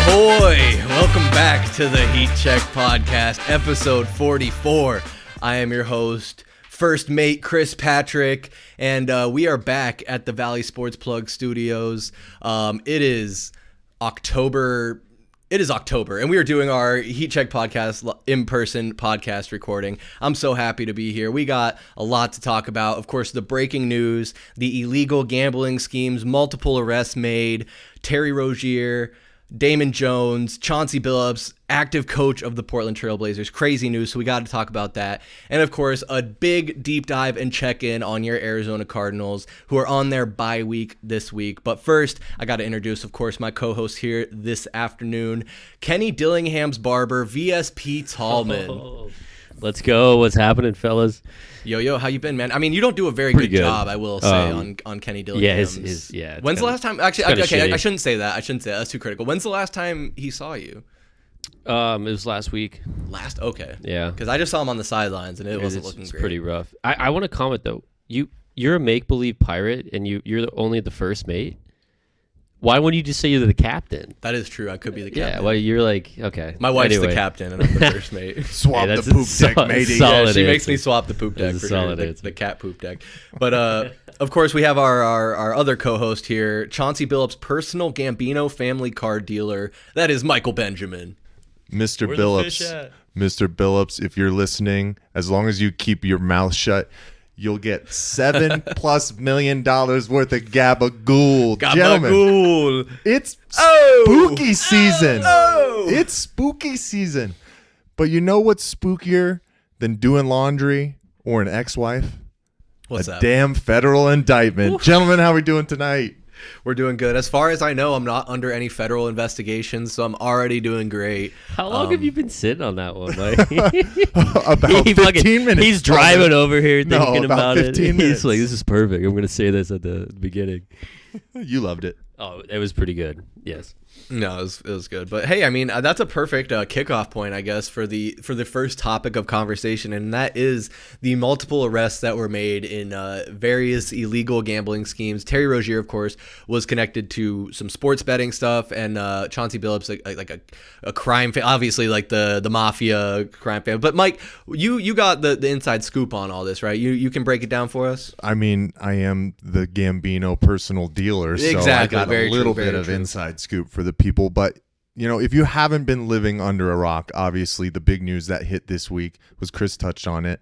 Ahoy! Welcome back to the Heat Check Podcast, episode 44. I am your host, First Mate Chris Patrick, and we are back at the Valley Sports Plug Studios. It is October, and we are doing our Heat Check Podcast in-person podcast recording. I'm so happy to be here. We got a lot to talk about. Of course, the breaking news, the illegal gambling schemes, multiple arrests made, Terry Rozier, Damon Jones, Chauncey Billups, active coach of the Portland Trail Blazers. Crazy news, so we got to talk about that. And of course, a big deep dive and check-in on your Arizona Cardinals, who are on their bye week this week. But first, I got to introduce, of course, my co-host here this afternoon, Kenny Dillingham's Barber, VSP Tallman. Oh, let's go. What's happening, fellas? Yo, how you been, man? I mean, you don't do a very good job, I will say, on Kenny Dillingham's. Yeah. When's the last time? Actually, okay, I shouldn't say that. That's too critical. When's the last time he saw you? It was last week. Okay. Yeah. Because I just saw him on the sidelines, and it wasn't looking great. It's pretty rough. I want to comment, though. You're a make-believe pirate, and you're only the first mate. Why wouldn't you just say you're the captain? That is true. I could be the captain. Yeah, well, you're like, okay. My wife's the captain, and I'm the first mate. Swap the poop deck, matey. Yeah, she makes me swap the poop deck for sure, the cat poop deck. But, of course, we have our other co-host here, Chauncey Billups' personal Gambino family card dealer. That is Michael Benjamin. Mr. Billups. Mr. Billups, if you're listening, as long as you keep your mouth shut, you'll get $7+ million worth of gabagool. Gentlemen, it's spooky season. It's spooky season. But you know what's spookier than doing laundry or an ex-wife? What's that? Damn federal indictment. Oof. Gentlemen, how are we doing tonight? We're doing good. As far as I know, I'm not under any federal investigations, so I'm already doing great. How long have you been sitting on that one, Mike? About 15 minutes. He's driving over here thinking about 15 minutes. He's like, this is perfect. I'm going to say this at the beginning. You loved it. Oh, it was pretty good. Yes. No, it was good. But hey, I mean, that's a perfect kickoff point, I guess, for the first topic of conversation, and that is the multiple arrests that were made in various illegal gambling schemes. Terry Rozier, of course, was connected to some sports betting stuff, and Chauncey Billups, like a crime, obviously like the mafia crime family. But Mike, you got the inside scoop on all this, right? You can break it down for us. I mean, I am the Gambino personal dealer, so exactly. I got a little bit of inside scoop for the people. But you know, if you haven't been living under a rock, obviously the big news that hit this week was, Chris touched on it,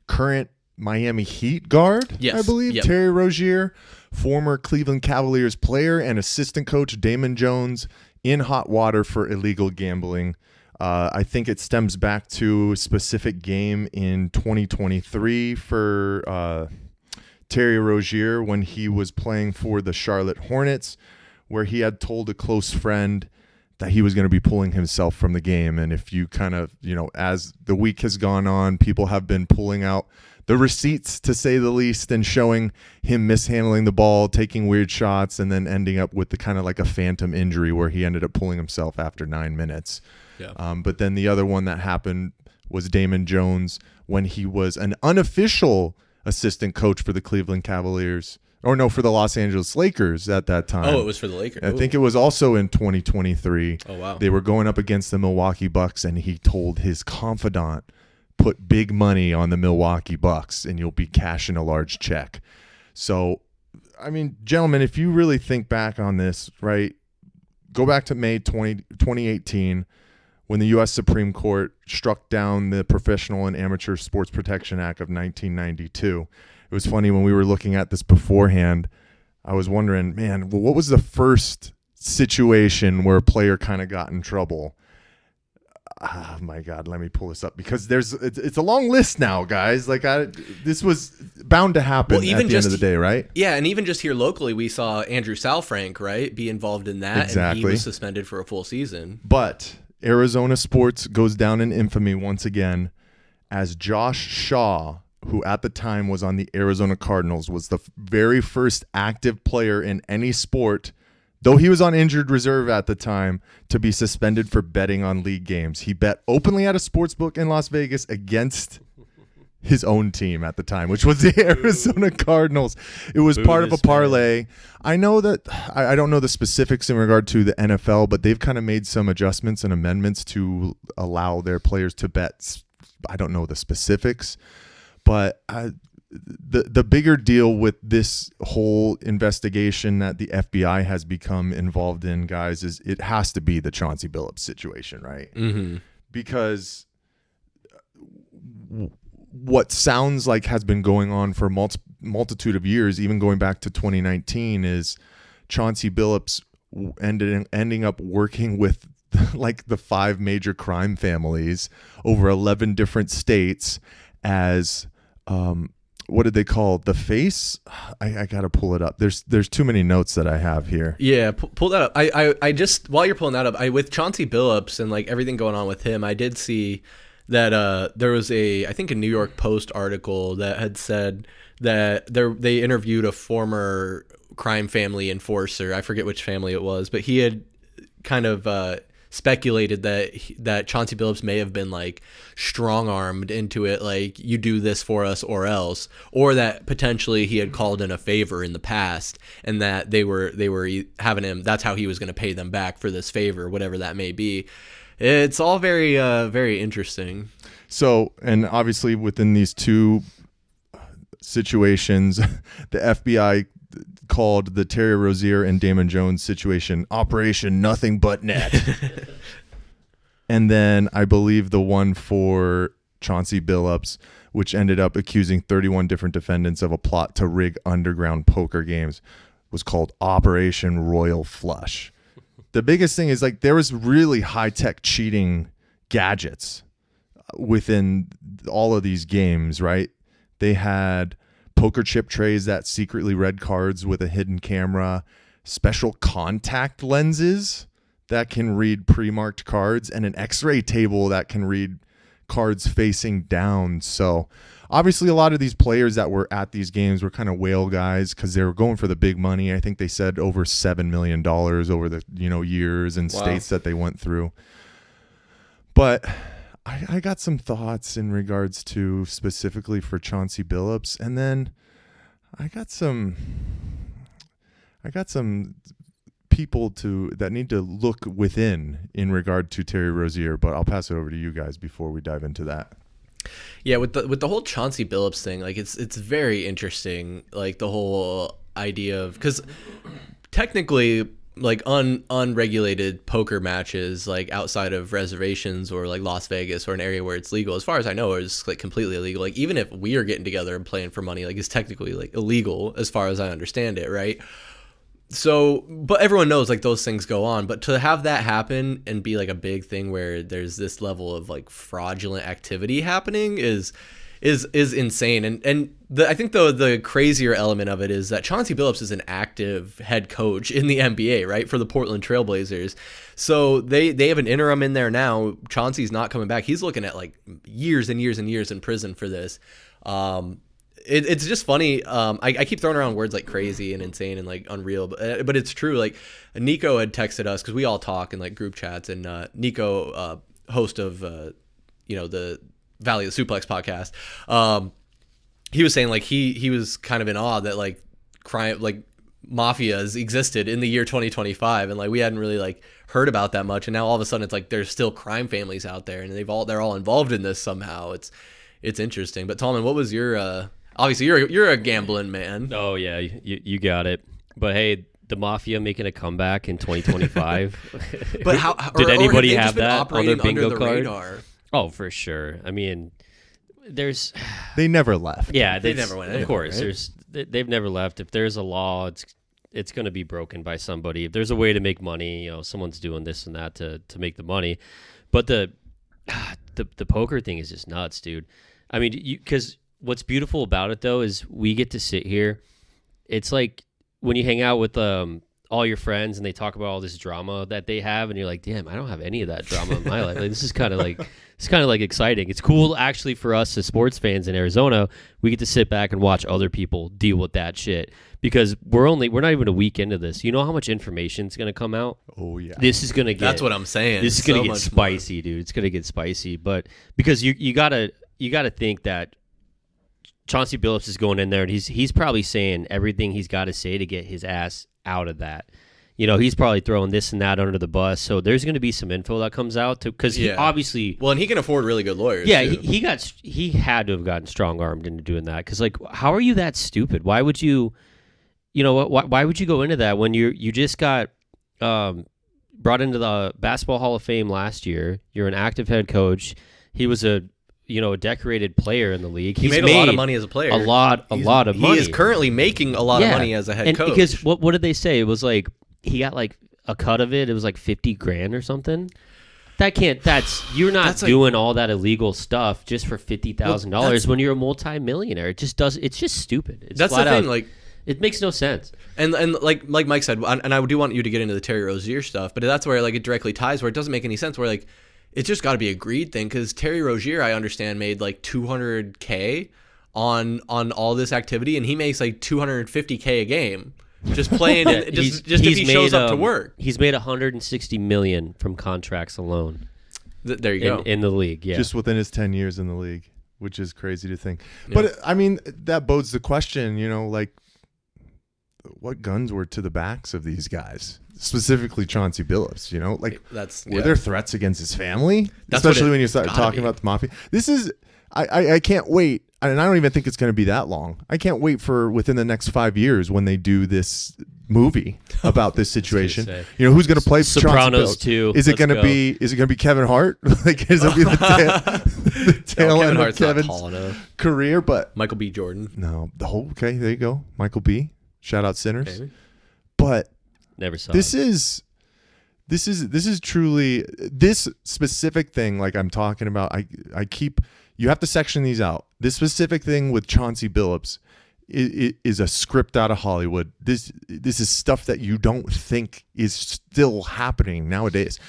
current Miami Heat guard, yes, I believe, yep. Terry Rozier, former Cleveland Cavaliers player and assistant coach Damon Jones, in hot water for illegal gambling. I think it stems back to a specific game in 2023 for Terry Rozier when he was playing for the Charlotte Hornets, where he had told a close friend that he was going to be pulling himself from the game. And if you kind of, you know, as the week has gone on, people have been pulling out the receipts, to say the least, and showing him mishandling the ball, taking weird shots, and then ending up with the kind of like a phantom injury where he ended up pulling himself after 9 minutes. Yeah. But then the other one that happened was Damon Jones when he was an unofficial assistant coach for the Cleveland Cavaliers. Or no, for the Los Angeles Lakers at that time. Oh, it was for the Lakers. I think it was also in 2023. Oh, wow. They were going up against the Milwaukee Bucks, and he told his confidant, put big money on the Milwaukee Bucks, and you'll be cashing a large check. So, I mean, gentlemen, if you really think back on this, right, go back to May 2018 when the U.S. Supreme Court struck down the Professional and Amateur Sports Protection Act of 1992. It was funny when we were looking at this beforehand, I was wondering, man, well, what was the first situation where a player kind of got in trouble? Oh my God, let me pull this up because it's a long list now, guys. Like this was bound to happen at the end of the day, right? Yeah, and even just here locally, we saw Andrew Salfrank, right, be involved in that, exactly. And he was suspended for a full season. But Arizona sports goes down in infamy once again as Josh Shaw, who at the time was on the Arizona Cardinals, was the very first active player in any sport, though he was on injured reserve at the time, to be suspended for betting on league games. He bet openly at a sports book in Las Vegas against his own team at the time, which was the Arizona Cardinals. It was part of a parlay. I know that I don't know the specifics in regard to the NFL, but they've kind of made some adjustments and amendments to allow their players to bet. I don't know the specifics, but the bigger deal with this whole investigation that the FBI has become involved in, guys, is it has to be the Chauncey Billups situation, right? Mm-hmm. Because what sounds like has been going on for multitude of years, even going back to 2019, is Chauncey Billups ending up working with like the 5 major crime families over 11 different states as what did they call it? The face? I gotta pull it up. There's too many notes that I have here. Yeah, pull that up. I just, while you're pulling that up, with Chauncey Billups and like everything going on with him, I did see that there was I think a New York Post article that had said that they interviewed a former crime family enforcer. I forget which family it was, but he had kind of speculated that Chauncey Billups may have been like strong-armed into it, like, you do this for us or else, or that potentially he had called in a favor in the past and that they were having him, that's how he was going to pay them back for this favor, whatever that may be. It's all very very interesting. So, and obviously within these two situations, the FBI called the Terry Rozier and Damon Jones situation Operation Nothing But Net. And then I believe the one for Chauncey Billups, which ended up accusing 31 different defendants of a plot to rig underground poker games, was called Operation Royal Flush. The biggest thing is, like, there was really high-tech cheating gadgets within all of these games, right? They had poker chip trays that secretly read cards with a hidden camera, special contact lenses that can read pre-marked cards, and an x-ray table that can read cards facing down. So obviously a lot of these players that were at these games were kind of whale guys because they were going for the big money. I think they said over $7 million over the years and states that they went through. But I got some thoughts in regards to specifically for Chauncey Billups, and then I got some people that need to look within in regard to Terry Rozier, but I'll pass it over to you guys before we dive into that. Yeah, with the whole Chauncey Billups thing, like it's very interesting, like the whole idea of, because technically, like unregulated poker matches, like outside of reservations or like Las Vegas or an area where it's legal, as far as I know, is like completely illegal. Like even if we are getting together and playing for money, like it's technically like illegal as far as I understand it, right? So, but everyone knows like those things go on, but to have that happen and be like a big thing where there's this level of like fraudulent activity happening is insane. And I think the crazier element of it is that Chauncey Billups is an active head coach in the NBA, right, for the Portland Trailblazers. So they have an interim in there now. Chauncey's not coming back. He's looking at like years and years and years in prison for this. It's just funny. I keep throwing around words like crazy and insane and like unreal, but it's true. Like Nico had texted us because we all talk in like group chats, and Nico, host of the Valley of the Suplex podcast, he was saying like he was kind of in awe that like crime, like mafias existed in the year 2025, and like we hadn't really like heard about that much, and now all of a sudden it's like there's still crime families out there, and they're all involved in this somehow. It's interesting. But Tallman, what was your obviously you're a gambling man. Oh yeah, you got it. But hey, the mafia making a comeback in 2025. But how did anybody have have that on their bingo card? Radar? Oh, for sure. I mean, they never left. Yeah, they never went anywhere, of course, right? They've never left. If there's a law, it's going to be broken by somebody. If there's a way to make money, someone's doing this and that to make the money. But the poker thing is just nuts, dude. I mean, because what's beautiful about it though is we get to sit here. It's like when you hang out with all your friends and they talk about all this drama that they have, and you're like, damn, I don't have any of that drama in my life. Like, this is kind of like exciting. It's cool actually for us as sports fans in Arizona. We get to sit back and watch other people deal with that shit because we're not even a week into this. You know how much information is going to come out? Oh yeah. This is going to get. That's what I'm saying. This is going to get spicy, dude. It's going to get spicy, but because you gotta think that Chauncey Billups is going in there, and he's probably saying everything he's got to say to get his ass out of that. He's probably throwing this and that under the bus. So there's going to be some info that comes out because he obviously. Well, and he can afford really good lawyers. Yeah, too. he had to have gotten strong armed into doing that because how are you that stupid? Why would you? Why would you go into that when you just got brought into the Basketball Hall of Fame last year? You're an active head coach. He was a decorated player in the league. He made a lot of money as a player. A lot of money. He is currently making a lot of money as a head coach. Because what did they say? It was like he got like a cut of it. It was like $50,000 or something. You're not doing all that illegal stuff just for $50,000 when you're a multi-millionaire. It's just stupid. That's the thing. It makes no sense. And like Mike said, and I do want you to get into the Terry Rozier stuff, but that's where it directly ties where it doesn't make any sense. Where it's just got to be a greed thing because Terry Rozier, I understand, made like $200K on all this activity, and he makes like $250K a game. Just playing, just if he shows up to work. He's made $160 million from contracts alone. There you go. In the league, yeah. Just within his 10 years in the league, which is crazy to think. Yeah. But I mean, that bodes the question, what guns were to the backs of these guys? Specifically Chauncey Billups, were there threats against his family? Especially when you start talking about the mafia. This is, I can't wait. And I don't even think it's going to be that long. I can't wait for within the next 5 years when they do this movie about this situation. Who's going to play Sopranos 2? Is it going to be Kevin Hart? Is it going to be the tail end of Kevin's career? But Michael B. Jordan. No. Okay, there you go. Michael B. Shout out Sinners. Maybe. But never saw this it. This is truly this specific thing like I'm talking about. You have to section these out. This specific thing with Chauncey Billups is a script out of Hollywood. This is stuff that you don't think is still happening nowadays,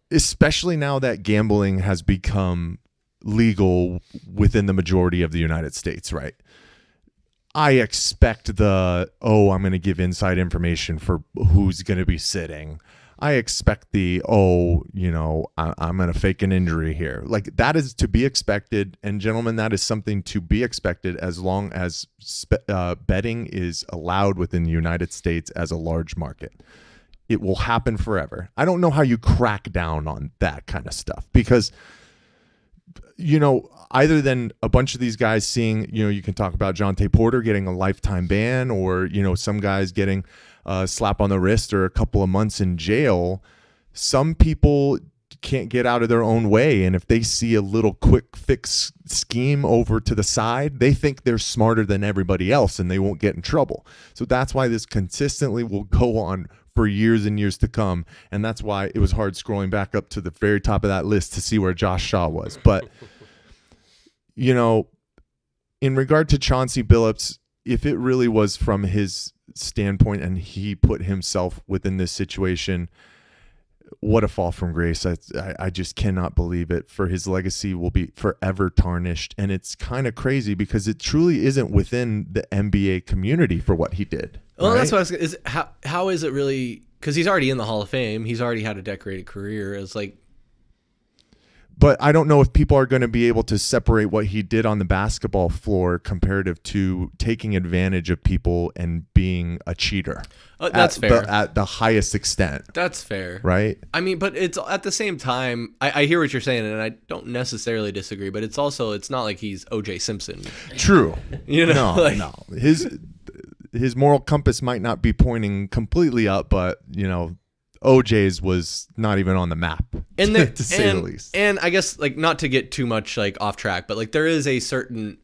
especially now that gambling has become legal within the majority of the United States, right? I expect I'm going to give inside information for who's going to be sitting. I expect I'm going to fake an injury here. Like that is to be expected. And gentlemen, that is something to be expected as long as betting is allowed within the United States as a large market. It will happen forever. I don't know how you crack down on that kind of stuff because, either than a bunch of these guys seeing, you can talk about Jonte Porter getting a lifetime ban or, some guys getting a slap on the wrist or a couple of months in jail. Some people can't get out of their own way. And if they see a little quick fix scheme over to the side, they think they're smarter than everybody else and they won't get in trouble. So that's why this consistently will go on for years and years to come. And that's why it was hard scrolling back up to the very top of that list to see where Josh Shaw was. But, in regard to Chauncey Billups, if it really was from his standpoint and he put himself within this situation, what a fall from grace. I just cannot believe it. For his legacy will be forever tarnished. And it's kind of crazy because it truly isn't within the NBA community for what he did. Well, that's what I was is how is it really, because he's already in the Hall of Fame. He's already had a decorated career. It's like, but I don't know if people are going to be able to separate what he did on the basketball floor comparative to taking advantage of people and being a cheater. That's fair. At the highest extent. That's fair. Right? I mean, but it's at the same time, I hear what you're saying, and I don't necessarily disagree, but it's not like he's O.J. Simpson. True. No. His moral compass might not be pointing completely up, but, OJ's was not even on the map, to say the least. And I guess, not to get too much off track, but there is a certain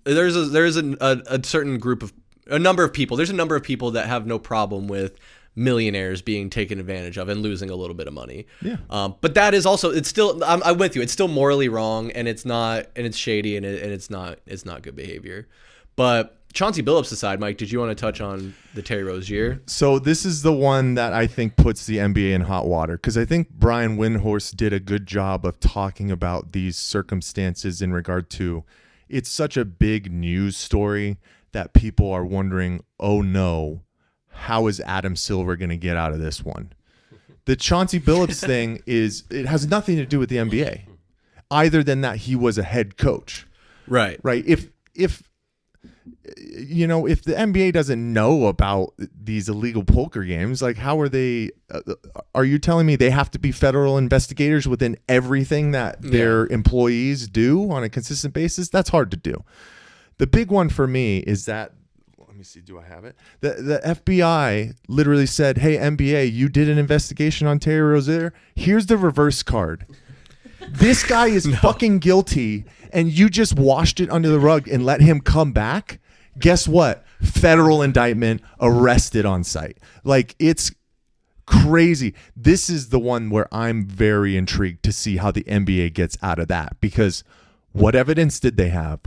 there's a certain group of a number of people. There's a number of people that have no problem with millionaires being taken advantage of and losing a little bit of money. Yeah. But that is also, it's still, I'm with you. It's still morally wrong, and it's not, and it's shady, and it's not good behavior. But Chauncey Billups aside, Mike, did you want to touch on the Terry Rozier? So this is the one that I think puts the NBA in hot water, because I think Brian Windhorst did a good job of talking about these circumstances in regard to, it's such a big news story that people are wondering, oh no, how is Adam Silver going to get out of this one? The Chauncey Billups thing it has nothing to do with the NBA, other than that he was a head coach. Right. Right. If the NBA doesn't know about these illegal poker games, like how are they? Are you telling me they have to be federal investigators within everything that their employees do on a consistent basis? That's hard to do. The big one for me is that, let me see, do I have it? The FBI literally said, hey, NBA, you did an investigation on Terry Rozier. Here's the reverse card. This guy is fucking guilty, and you just washed it under the rug and let him come back. Guess what? Federal indictment, arrested on site. Like, it's crazy. This is the one where I'm very intrigued to see how the NBA gets out of that, because what evidence did they have?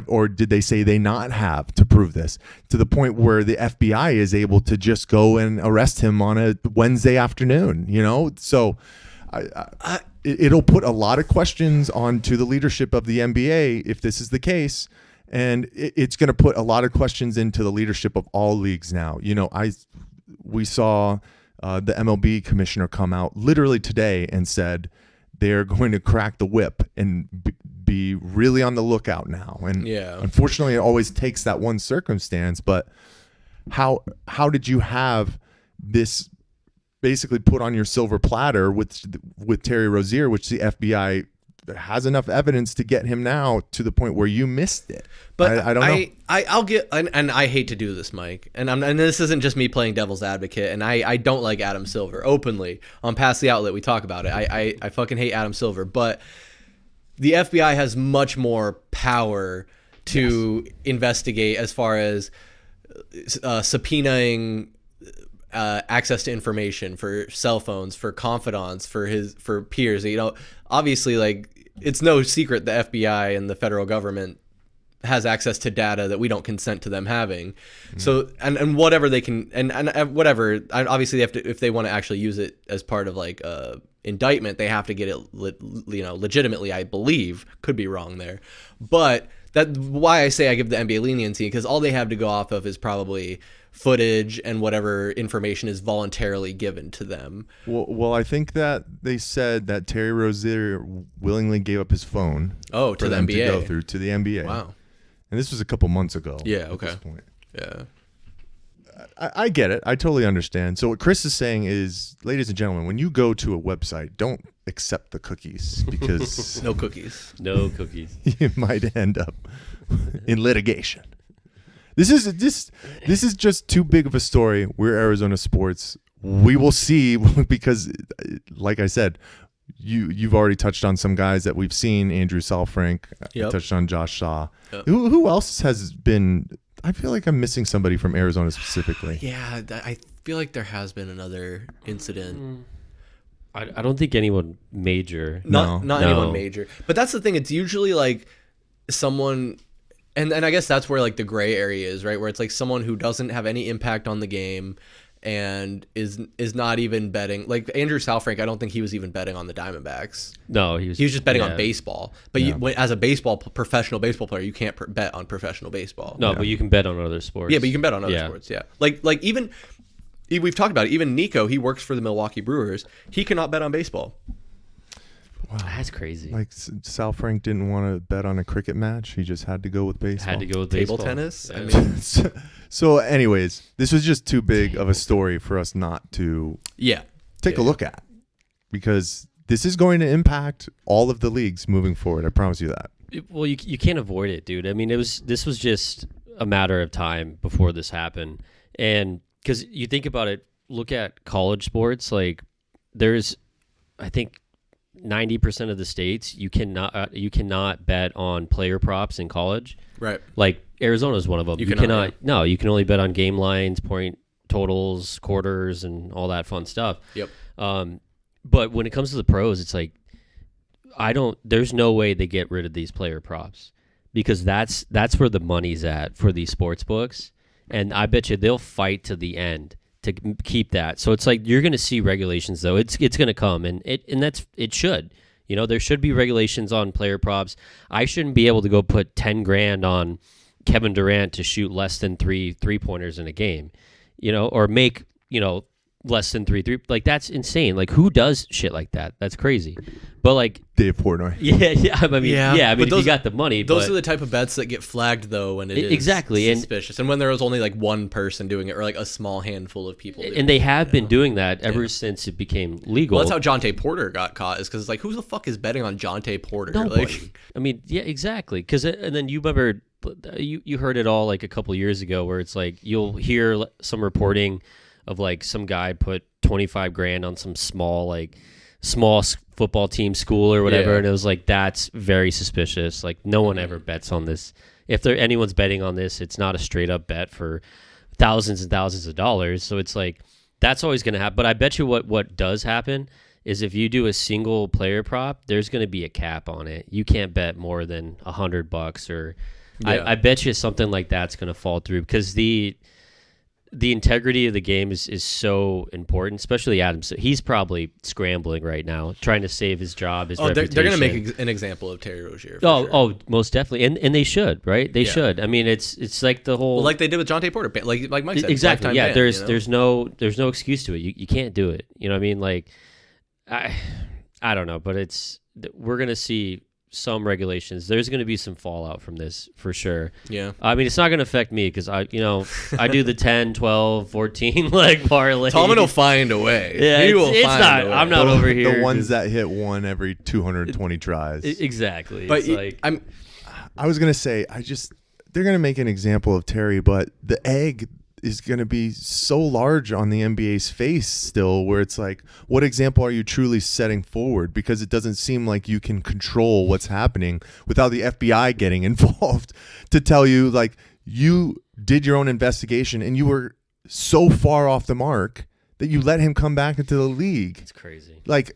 Or did they say they not have to prove this, to the point where the FBI is able to just go and arrest him on a Wednesday afternoon, So it'll put a lot of questions onto the leadership of the NBA if this is the case. And it's going to put a lot of questions into the leadership of all leagues now. We saw the MLB commissioner come out literally today and said they're going to crack the whip and be really on the lookout now. And unfortunately, it always takes that one circumstance. But how did you have this basically put on your silver platter with Terry Rozier, which the FBI has enough evidence to get him now to the point where you missed it? But I don't know. I'll get, and I hate to do this, Mike, and this isn't just me playing devil's advocate, and I don't like Adam Silver openly. On Pass the Outlet, we talk about it. I fucking hate Adam Silver, but the FBI has much more power to investigate as far as subpoenaing access to information for cell phones, for confidants, for peers. Obviously, like, it's no secret the FBI and the federal government has access to data that we don't consent to them having. So, and whatever they can, and whatever, obviously they have to, if they want to actually use it as part of like indictment, they have to get it, legitimately, I believe. Could be wrong there. But that's why I say I give the NBA leniency, because all they have to go off of is probably footage and whatever information is voluntarily given to them. Well, I think that they said that Terry Rozier willingly gave up his phone to the NBA. To go through to the NBA. Wow. And this was a couple months ago. Yeah, okay. At this point. Yeah. I get it. I totally understand. So what Chris is saying is, ladies and gentlemen, when you go to a website, don't accept the cookies, because No cookies. No cookies. you might end up in litigation. This is just too big of a story. We're Arizona Sports. We will see, because, like I said, you've already touched on some guys that we've seen. Andrew Salfrank, touched on Josh Shaw. Yep. Who else has been? I feel like I'm missing somebody from Arizona specifically. Yeah, I feel like there has been another incident. I don't think anyone major. Not anyone major. But that's the thing. It's usually like someone, and I guess that's where like the gray area is, right? Where it's like someone who doesn't have any impact on the game and is not even betting. Like Andrew Salfrank, I don't think he was even betting on the Diamondbacks. No, he was just betting on baseball. But as a professional baseball player, you can't bet on professional baseball. No, but you can bet on other sports. Yeah, but you can bet on other sports. Yeah, like even we've talked about it. Even Nico, he works for the Milwaukee Brewers. He cannot bet on baseball. Wow, that's crazy. Like Sal Frank didn't want to bet on a cricket match. He just had to go with baseball. Table tennis. Yeah. I mean, so anyways, this was just too big of a story for us not to take a look at, because this is going to impact all of the leagues moving forward. I promise you that. Well, you can't avoid it, dude. I mean, this was just a matter of time before this happened. And because you think about it, look at college sports. Like, there's, I think, 90% of the states you cannot bet on player props in college. Right. Like Arizona is one of them. You cannot. Yeah. No, you can only bet on game lines, point totals, quarters, and all that fun stuff. Yep. But when it comes to the pros, it's like there's no way they get rid of these player props, because that's where the money's at for these sports books, and I bet you they'll fight to the end to keep that. So it's like you're going to see regulations, though. It's going to come, and it should. There should be regulations on player props. I shouldn't be able to go put $10,000 on Kevin Durant to shoot less than three pointers in a game, or make less than 3-3. Like, that's insane. Like, who does shit like that? That's crazy. But like Dave Portnoy. Yeah. I mean, but if you got the money, those are the type of bets that get flagged though when it is exactly suspicious, and when there was only like one person doing it or like a small handful of people. And they have been doing that ever since it became legal. Well, that's how Jonte Porter got caught, is because it's like, who the fuck is betting on Jonte Porter? Nobody. Like, I mean, yeah, exactly. Because and then you remember you heard it all like a couple years ago, where it's like you'll hear some reporting of like some guy put 25 grand on some small football team school or whatever, and it was like, that's very suspicious. Like, no one ever bets on this. If anyone's betting on this, it's not a straight up bet for thousands and thousands of dollars. So it's like, that's always going to happen. But I bet you what does happen is if you do a single player prop, there's going to be a cap on it. You can't bet more than $100 or I bet you something like that's going to fall through, because the integrity of the game is so important, especially Adams. So he's probably scrambling right now, trying to save his job, his reputation. They're going to make an example of Terry Rozier. Oh, most definitely, and they should, right? They should. I mean, it's like the whole, like they did with Jonte Porter, like Mike said, exactly. Yeah, ban, there's no excuse to it. You can't do it. You know what I mean? Like, I don't know, but we're gonna see some regulations. There's going to be some fallout from this for sure. Yeah. I mean, it's not going to affect me because I do the 10, 12, 14 leg parlay. Tallman will find a way. Yeah, he will find a way. I'm not over here. The ones that hit one every 220 tries. Exactly. But I was going to say, they're going to make an example of Terry, but the egg is going to be so large on the NBA's face still, where it's like, what example are you truly setting forward? Because it doesn't seem like you can control what's happening without the FBI getting involved to tell you, like, you did your own investigation and you were so far off the mark that you let him come back into the league. It's crazy. Like,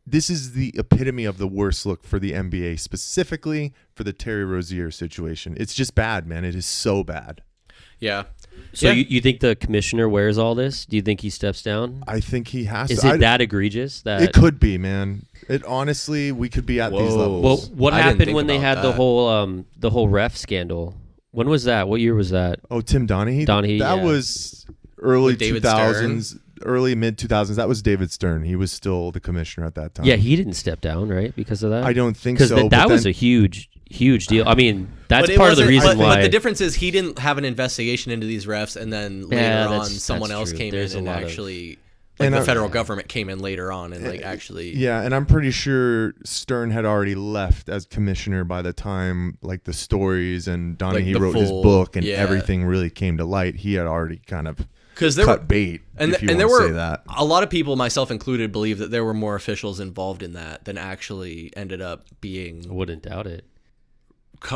this is the epitome of the worst look for the NBA, specifically for the Terry Rozier situation. It's just bad, man. It is so bad. Yeah. So you think the commissioner wears all this? Do you think he steps down? I think he has to. Is it that egregious? That it could be, man. It honestly, we could be at these levels. Well, what happened when they had the whole ref scandal? When was that? What year was that? Oh, Tim Donaghy. That was early 2000s, early mid 2000s. That was David Stern. He was still the commissioner at that time. Yeah, he didn't step down, right? Because of that. I don't think so. Because that was a huge deal. I mean, that's part of the reason why. But the difference is he didn't have an investigation into these refs, and then later on, someone else came in and actually. The federal government came in later on and actually. Yeah, and I'm pretty sure Stern had already left as commissioner by the time the stories and Donaghy wrote his book and everything really came to light. He had already kind of cut bait. And there were say that. A lot of people, myself included, believe that there were more officials involved in that than actually ended up being. I wouldn't doubt it.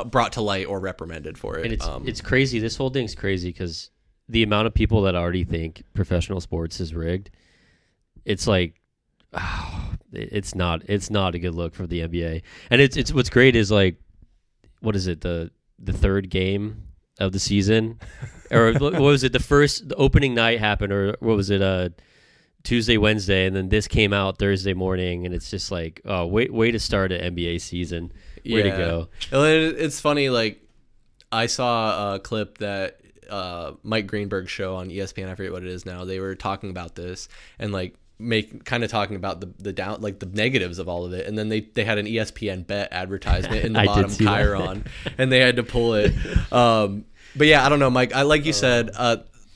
Brought to light or reprimanded for it. And it's crazy. This whole thing's crazy because the amount of people that already think professional sports is rigged. It's like, it's not a good look for the NBA. And it's what's great is what is it, the third game of the season, or what was it, the opening night happened, or what was it, Tuesday, Wednesday, and then this came out Thursday morning, and it's just like, oh, way to start an NBA season. Way to go. It's funny, I saw a clip that Mike Greenberg's show on ESPN, I forget what it is now, they were talking about this and talking about the negatives of all of it, and then they had an ESPN bet advertisement in the bottom chyron and they had to pull it. But yeah, I don't know, Mike, like you said,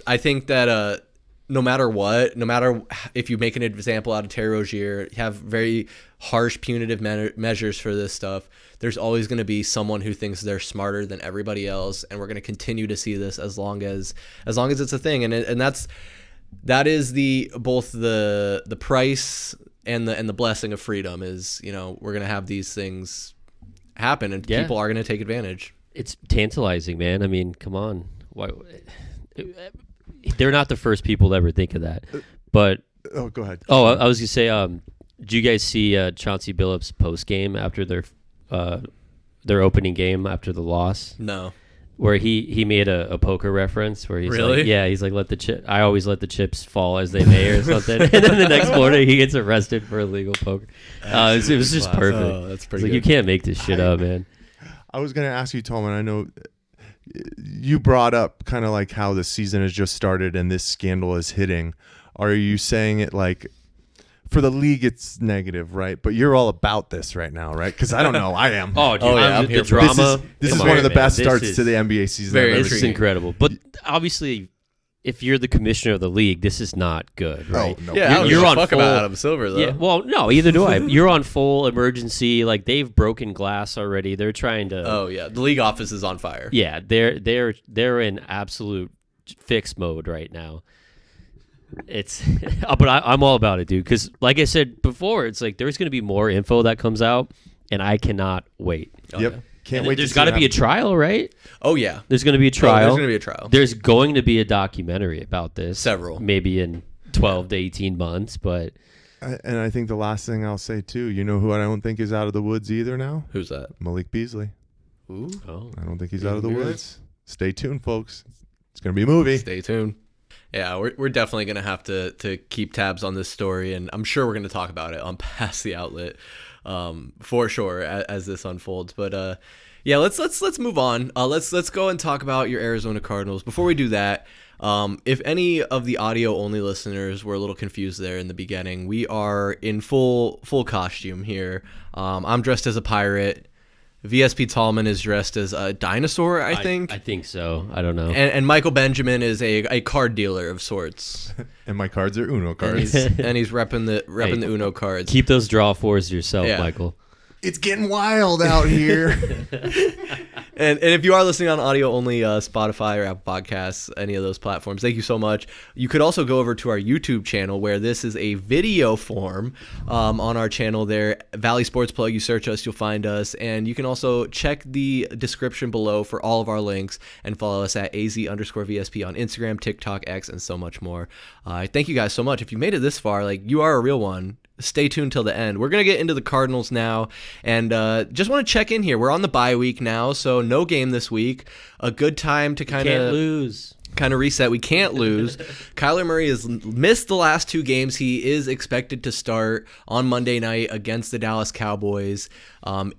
I think that no matter if you make an example out of Terry Rozier, you have very harsh punitive measures for this stuff, there's always going to be someone who thinks they're smarter than everybody else, and we're going to continue to see this as long as it's a thing, and that is both the price and the blessing of freedom is, we're going to have these things happen, and people are going to take advantage. It's tantalizing, man. I mean, come on. Why? They're not the first people to ever think of that, but go ahead. I was gonna say, did you guys see Chauncey Billups post game after their opening game after the loss? No. Where he made a poker reference where he's really? He's like, I always let the chips fall as they may or something, and then the next morning he gets arrested for illegal poker. It was just perfect. Oh, that's pretty good. You can't make this shit up, man. I was gonna ask you, Tallman, I know you brought up kind of how the season has just started and this scandal is hitting. are you saying it like for the league it's negative, right? But you're all about this right now, right? Because I don't know, I am. Oh, dude, I'm here the for it. drama. This is Come one of the man. best This starts is to the NBA season. very I've ever This is seen. incredible. But obviously, if you're the commissioner of the league, this is not good, right? Oh, no. Yeah, I don't You're give a on fuck full- about Adam Silver though. Yeah, well, no, either do I. You're on full emergency. Like they've broken glass already. They're trying to. Oh yeah, the league office is on fire. Yeah, they're in absolute fix mode right now. It's, but I'm all about it, dude. Because like I said before, it's like there's going to be more info that comes out, and I cannot wait. Yep. yeah. Can't And wait. there's got to be a trial, right? Oh yeah. There's going to be a Oh, trial. there's gonna be a trial. There's going to be a documentary about this. Several. Maybe in 12 to 18 months, but And I think the last thing I'll say too, you know who I don't think is out of the woods either now? Who's that? Malik Beasley. Ooh. oh, I don't think he's out of the Maybe. woods. Stay tuned, folks. It's gonna be a movie. Stay tuned. Yeah, we're definitely gonna have to keep tabs on this story, and I'm sure we're gonna talk about it on Pass the Outlet, for sure as this unfolds. But yeah, let's move on. Let's go and talk about your Arizona Cardinals. Before we do that, if any of the audio only listeners were a little confused there in the beginning, we are in full costume here. I'm dressed as a pirate. VSP Tallman is dressed as a dinosaur, I think. I think so. I don't know. And Michael Benjamin is a card dealer of sorts. And my cards are Uno And cards. he's repping the Uno cards. Keep those draw fours yourself, Yeah. Michael. It's getting wild out here. And if you are listening on audio only, Spotify or Apple Podcasts, any of those platforms, thank you so much. You could also go over to our YouTube channel where this is a video form on our channel there. Valley Sports Plug, you search us, you'll find us. And you can also check the description below for all of our links and follow us at AZ_VSP on Instagram, TikTok, X, and so much more. Thank you guys so much. If you made it this far, like you are a real one. Stay tuned till the end. We're going to get into the Cardinals now, and just want to check in here. We're on the bye week now, so no game this week. A good time to kind Can't of lose. reset. We can't lose. Kyler Murray has missed the last two games. He is expected to start on Monday night against the Dallas Cowboys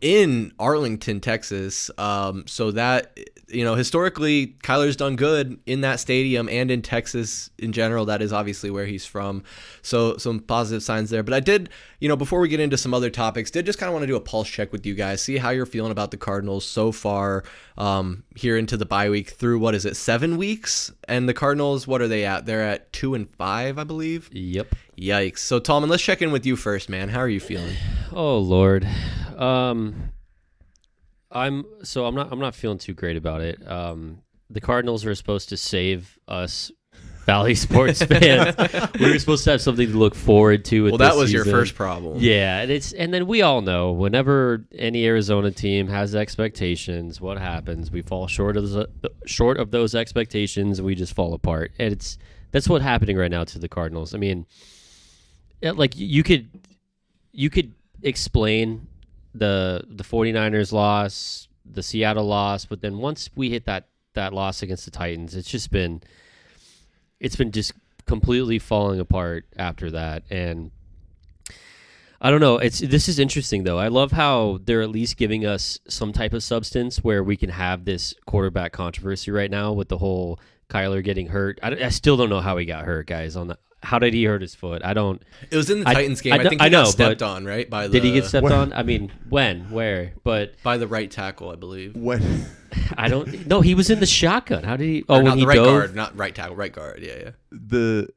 in Arlington, Texas. So that, historically, Kyler's done good in that stadium and in Texas in general. That is obviously where he's from. So some positive signs there. But I did, before we get into some other topics, did just kind of want to do a pulse check with you guys, see how you're feeling about the Cardinals so far here into the bye week through, 7 weeks? And the Cardinals, what are they at? They're at 2-5, I believe. Yep. Yikes. So, Tallman, let's check in with you first, man. How are you feeling? Oh Lord. I'm not feeling too great about it. The Cardinals were supposed to save us Valley sports fans. We were supposed to have something to look forward to. Well, that was your first problem. Yeah, and then we all know whenever any Arizona team has expectations, what happens? We fall short of those expectations, and we just fall apart. And that's what's happening right now to the Cardinals. I mean, like you could explain the 49ers loss, the Seattle loss, but then once we hit that loss against the Titans, it's been just completely falling apart after that. And I don't know, this is interesting though. I love how they're at least giving us some type of substance where we can have this quarterback controversy right now with the whole Kyler getting hurt. I still don't know how he got hurt, guys. How did he hurt his foot? It was in the Titans game. I think he got stepped on, right? Did he get stepped on? I mean, when? Where? But by the right tackle, I believe. When? I don't. No, he was in the shotgun. How did he? Oh, Or when not he the right dove? guard, not right tackle, right guard. Yeah. The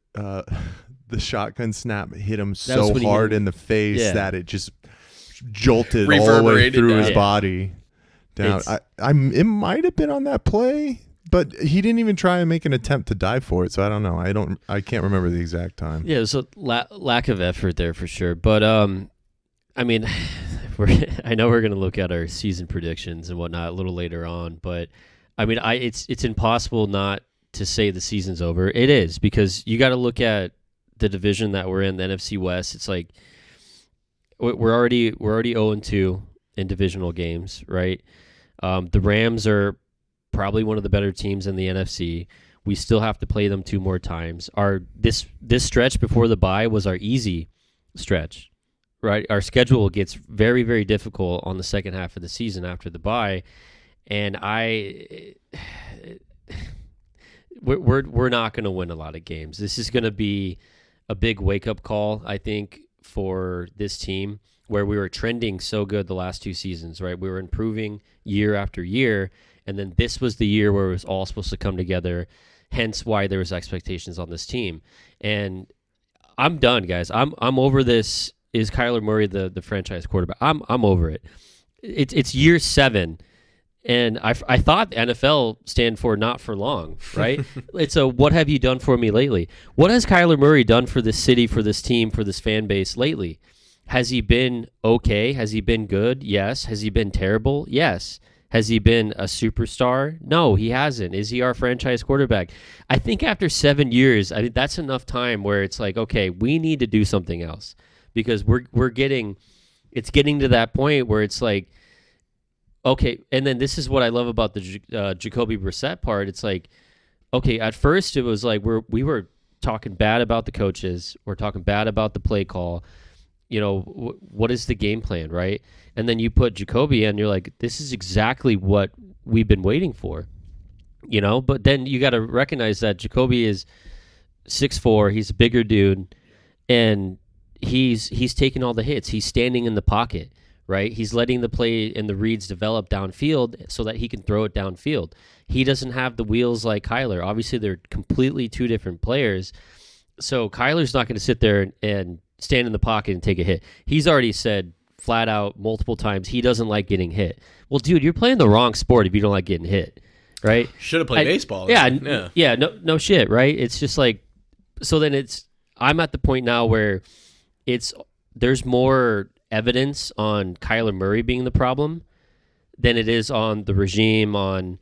shotgun snap hit him was so when he- hard in the face Yeah. that it just jolted all the way Reverberated through down. his Yeah. body down. It might have been on that play, but he didn't even try and make an attempt to dive for it. So I don't know. I can't remember the exact time. Yeah, there's a lack of effort there for sure. But I mean, I know we're gonna look at our season predictions and whatnot a little later on, but I mean, it's impossible not to say the season's over. It is, because you got to look at the division that we're in, the NFC West. It's like we're already 0-2 in divisional games, right? The Rams are probably one of the better teams in the NFC. We still have to play them 2 more times. This stretch before the bye was our easy stretch, right? Our schedule gets very, very difficult on the second half of the season after the bye, and we're not going to win a lot of games. This is going to be a big wake-up call, I think, for this team, where we were trending so good the last 2 seasons, right? We were improving year after year, and then this was the year where it was all supposed to come together, hence why there was expectations on this team. And I'm done, guys. I'm over this. Is Kyler Murray the franchise quarterback? I'm over it. It's year 7. And I thought NFL stand for not for long, right? It's a what have you done for me lately? What has Kyler Murray done for this city, for this team, for this fan base lately? Has he been okay? Has he been good? Yes. Has he been terrible? Yes. Has he been a superstar? No, he hasn't. Is he our franchise quarterback? I think after 7 years, I think that's enough time where it's like, okay, we need to do something else, because it's getting to that point where it's like, okay, and then this is what I love about the Jacoby Brissett part. It's like, okay, at first it was like we were talking bad about the coaches. We're talking bad about the play call. You know, what is the game plan, right? And then you put Jacoby in, you're like, this is exactly what we've been waiting for, you know? But then you got to recognize that Jacoby is 6'4", he's a bigger dude, and he's taking all the hits. He's standing in the pocket. Right? He's letting the play and the reads develop downfield so that he can throw it downfield. He doesn't have the wheels like Kyler. Obviously, they're completely 2 different players. So Kyler's not going to sit there and stand in the pocket and take a hit. He's already said flat out multiple times he doesn't like getting hit. Well, dude, you're playing the wrong sport if you don't like getting hit, right? Should have played baseball. Yeah, no shit, right? It's just like, so then I'm at the point now where there's more evidence on Kyler Murray being the problem than it is on the regime, on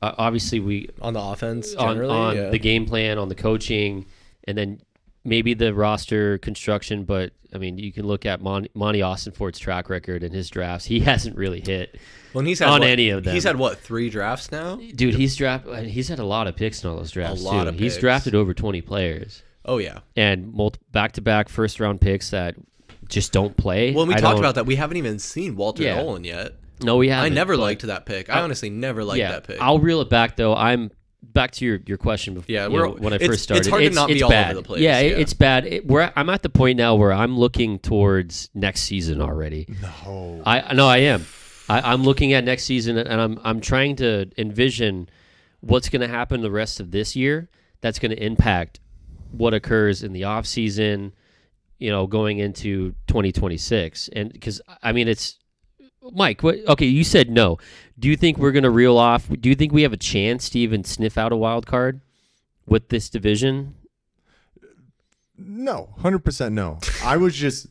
obviously on the offense, on the game plan, on the coaching, and then maybe the roster construction. But I mean, you can look at Monty Austinford's track record and his drafts. He hasn't really hit any of them. He's had 3 drafts now? Dude, he's had a lot of picks in all those drafts. He's drafted over 20 players. Oh yeah, and back-to-back first-round picks that just don't play. Well, we talked about that. We haven't even seen Walter Nolan yet. No, we haven't. I never liked that pick. I honestly never liked that pick. I'll reel it back, though. I'm back to your question before, when I first started. It's hard to not be all over the place. Yeah, it's bad. I'm at the point now where I'm looking towards next season already. No. I am. I'm looking at next season, and I'm trying to envision what's going to happen the rest of this year that's going to impact what occurs in the off season, going into 2026. And because, I mean, it's Mike, okay, you said no. Do you think we're going to reel off? Do you think we have a chance to even sniff out a wild card with this division? No, 100% no. I was just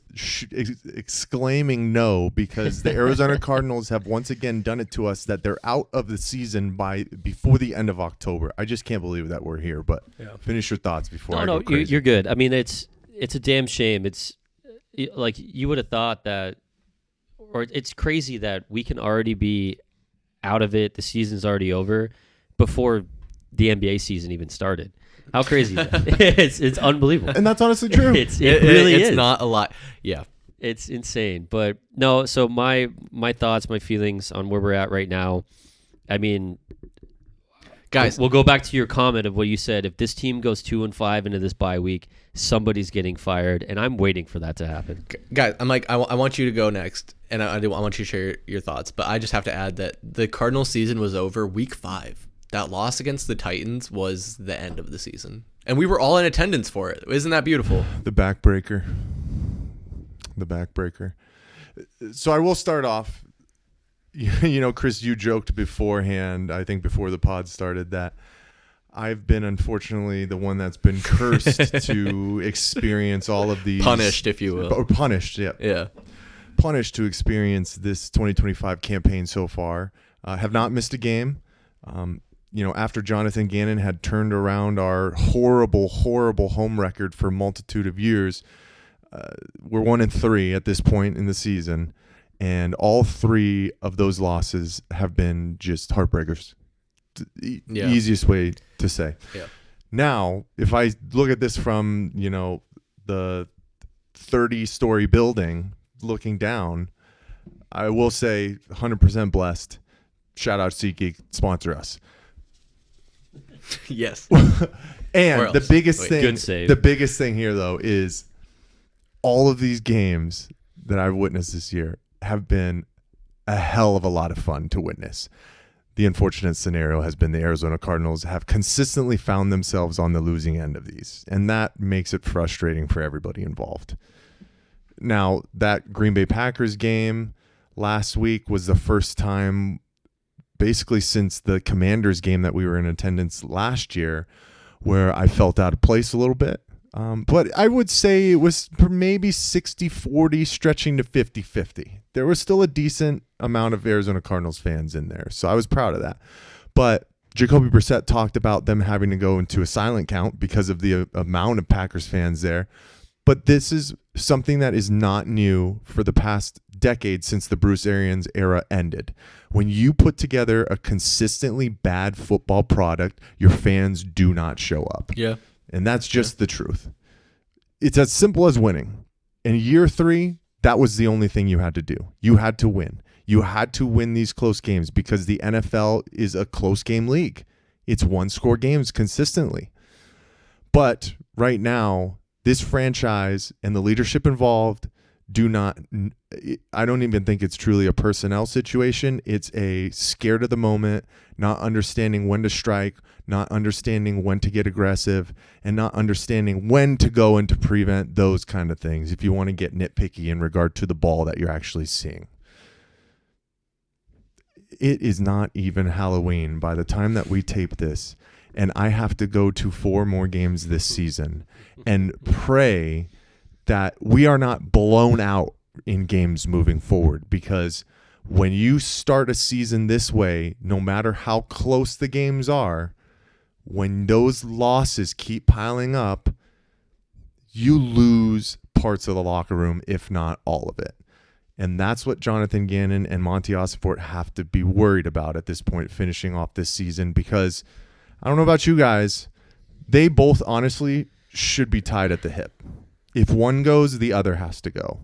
exclaiming no because the Arizona Cardinals have once again done it to us that they're out of the season before the end of October. I just can't believe that we're here. But finish your thoughts before I go crazy. You're good. I mean, it's a damn shame. It's like you would have thought that, or it's crazy that we can already be out of it. The season's already over before the NBA season even started. How crazy is that? It's unbelievable. And that's honestly true. It really is. It's not a lot. Yeah. It's insane. But no, so my thoughts, my feelings on where we're at right now, I mean, guys, we'll go back to your comment of what you said. If this team goes 2-5 into this bye week, somebody's getting fired, and I'm waiting for that to happen. Guys, I'm like, I want you to go next, and I want you to share your thoughts, but I just have to add that the Cardinals season was over week 5. That loss against the Titans was the end of the season. And we were all in attendance for it. Isn't that beautiful? The backbreaker. So I will start off. Chris, you joked beforehand, I think before the pod started, that I've been unfortunately the one that's been cursed to experience all of these. Punished, if you will. Or punished, yeah. Yeah. Punished to experience this 2025 campaign so far. Have not missed a game. After Jonathan Gannon had turned around our horrible home record for a multitude of years, we're 1-3 at this point in the season, and all 3 of those losses have been just heartbreakers. Easiest way to say. Yeah. Now, if I look at this from, the 30-story building looking down, I will say 100% blessed. Shout out SeatGeek, sponsor us. Yes. And the biggest thing, good save. the biggest thing here though is all of these games that I've witnessed this year have been a hell of a lot of fun to witness. The unfortunate scenario has been the Arizona Cardinals have consistently found themselves on the losing end of these, and that makes it frustrating for everybody involved. Now, that Green Bay Packers game last week was the first time basically since the Commanders game that we were in attendance last year where I felt out of place a little bit. But I would say it was maybe 60-40 stretching to 50-50. There was still a decent amount of Arizona Cardinals fans in there, so I was proud of that. But Jacoby Brissett talked about them having to go into a silent count because of the amount of Packers fans there. But this is something that is not new for the past decade since the Bruce Arians era ended. When you put together a consistently bad football product, your fans do not show up. Yeah. And that's just the truth. It's as simple as winning. In year 3, that was the only thing you had to do. You had to win. You had to win these close games because the NFL is a close game league. It's one-score games consistently. But right now, this franchise and the leadership involved I don't even think it's truly a personnel situation. It's a scared of the moment, not understanding when to strike, not understanding when to get aggressive, and not understanding when to go and to prevent those kind of things if you want to get nitpicky in regard to the ball that you're actually seeing. It is not even Halloween by the time that we tape this, and I have to go to 4 more games this season and pray that we are not blown out in games moving forward, because when you start a season this way, no matter how close the games are, when those losses keep piling up, you lose parts of the locker room, if not all of it. And that's what Jonathan Gannon and Monty Ossenfort have to be worried about at this point, finishing off this season, because I don't know about you guys, they both honestly should be tied at the hip. If one goes, the other has to go.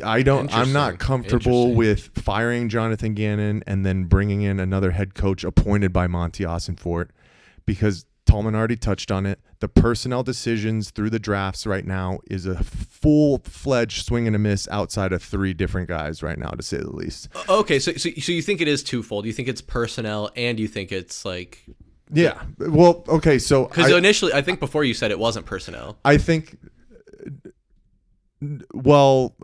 I'm not comfortable with firing Jonathan Gannon and then bringing in another head coach appointed by Monty Ossenfort, because Tallman already touched on it. The personnel decisions through the drafts right now is a full-fledged swing and a miss outside of 3 different guys right now, to say the least. Okay, so you think it is twofold. You think it's personnel, and you think it's like... Yeah. Well, okay, so... Because initially, I think before you said it wasn't personnel. I think... Well,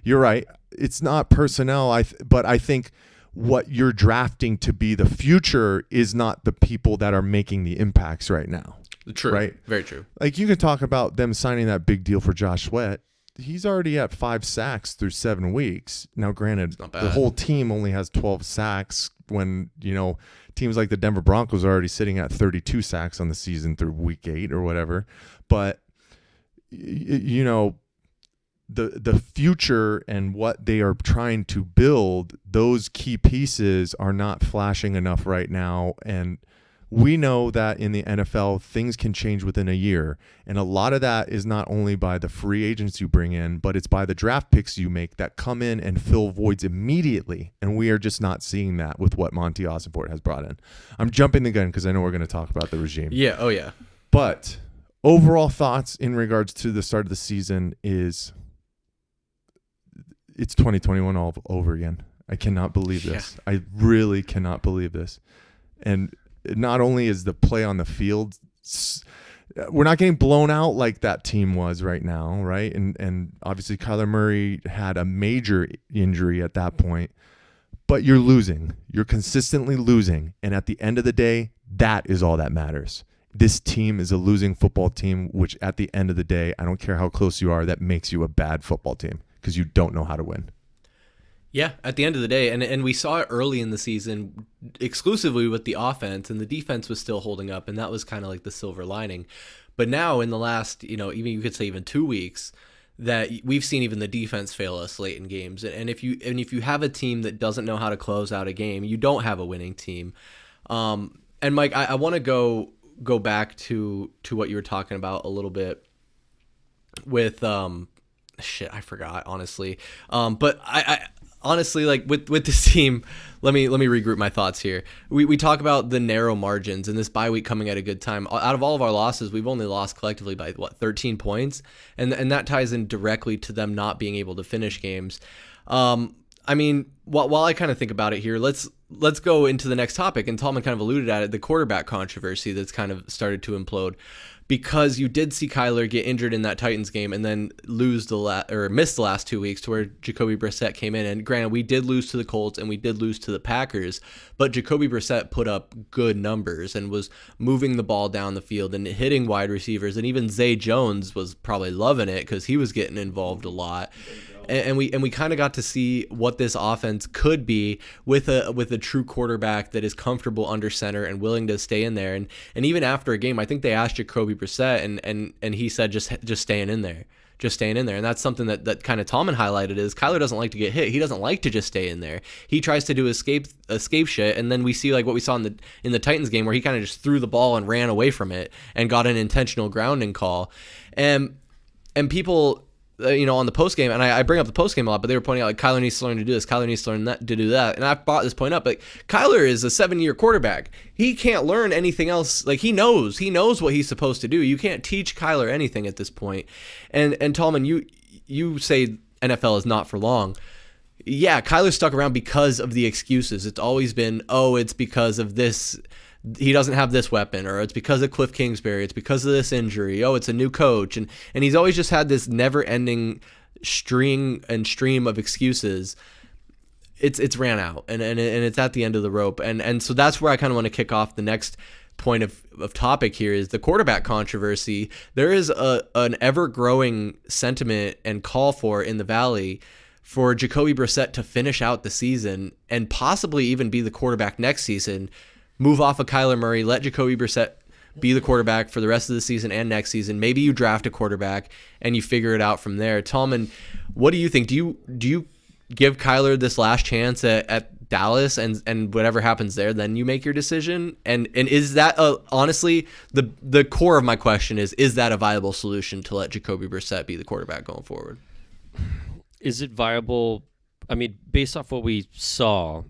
you're right. It's not personnel, but I think what you're drafting to be the future is not the people that are making the impacts right now. True. Right? Very true. Like, you can talk about them signing that big deal for Josh Sweat. He's already at 5 sacks through 7 weeks. Now, granted, the whole team only has 12 sacks when, teams like the Denver Broncos are already sitting at 32 sacks on the season through week 8 or whatever. But, the future and what they are trying to build, those key pieces are not flashing enough right now. And we know that in the NFL, things can change within a year. And a lot of that is not only by the free agents you bring in, but it's by the draft picks you make that come in and fill voids immediately. And we are just not seeing that with what Monty Ossenfort has brought in. I'm jumping the gun because I know we're going to talk about the regime. Yeah. Oh, yeah. But overall thoughts in regards to the start of the season is... It's 2021 all over again. I cannot believe this. Yeah. I really cannot believe this. And not only is the play on the field, we're not getting blown out like that team was right now, right? And obviously Kyler Murray had a major injury at that point. But you're losing. You're consistently losing. And at the end of the day, that is all that matters. This team is a losing football team, which at the end of the day, I don't care how close you are, that makes you a bad football team. Because you don't know how to win. Yeah, at the end of the day, and we saw it early in the season exclusively with the offense, and the defense was still holding up, and that was kind of like the silver lining. But now in the last, even you could say even 2 weeks, that we've seen even the defense fail us late in games. And if you have a team that doesn't know how to close out a game, you don't have a winning team. And Mike, I want to go back to what you were talking about a little bit with I forgot, honestly. But honestly, like with this team, let me regroup my thoughts here. We talk about the narrow margins and this bye week coming at a good time. Out of all of our losses, we've only lost collectively by 13 points, and that ties in directly to them not being able to finish games. I mean, while I kind of think about it here, let's go into the next topic. And Tallman kind of alluded at it, the quarterback controversy that's kind of started to implode, because you did see Kyler get injured in that Titans game and then miss the last 2 weeks, to where Jacoby Brissett came in. And granted, we did lose to the Colts and we did lose to the Packers, but Jacoby Brissett put up good numbers and was moving the ball down the field and hitting wide receivers. And even Zay Jones was probably loving it because he was getting involved a lot. And we kind of got to see what this offense could be with a true quarterback that is comfortable under center and willing to stay in there. And even after a game, I think they asked Jacoby Brissett, and he said just staying in there. Just staying in there. And that's something that kind of Tallman highlighted, is Kyler doesn't like to get hit. He doesn't like to just stay in there. He tries to do escape shit, and then we see like what we saw in the Titans game, where he kind of just threw the ball and ran away from it and got an intentional grounding call. And people, on the post game, and I bring up the post game a lot, but they were pointing out like Kyler needs to learn to do this, Kyler needs to learn to do that, and I've brought this point up. Like, Kyler is a 7-year quarterback. He can't learn anything else. Like, he knows what he's supposed to do. You can't teach Kyler anything at this point. And Tallman, you say NFL is not for long. Yeah, Kyler stuck around because of the excuses. It's always been, it's because of this. He doesn't have this weapon, or it's because of Cliff Kingsbury, it's because of this injury, it's a new coach, and he's always just had this never-ending stream of excuses. It's ran out, and it's at the end of the rope, and so that's where I kind of want to kick off the next point of topic here, is the quarterback controversy. There is an ever-growing sentiment and call for in the Valley for Jacoby Brissett to finish out the season and possibly even be the quarterback next season. Move off of Kyler Murray, let Jacoby Brissett be the quarterback for the rest of the season and next season. Maybe you draft a quarterback and you figure it out from there. Tallman, what do you think? Do you give Kyler this last chance at Dallas, and whatever happens there, then you make your decision? And is that honestly the core of my question is that a viable solution to let Jacoby Brissett be the quarterback going forward? Is it viable? I mean, based off what we saw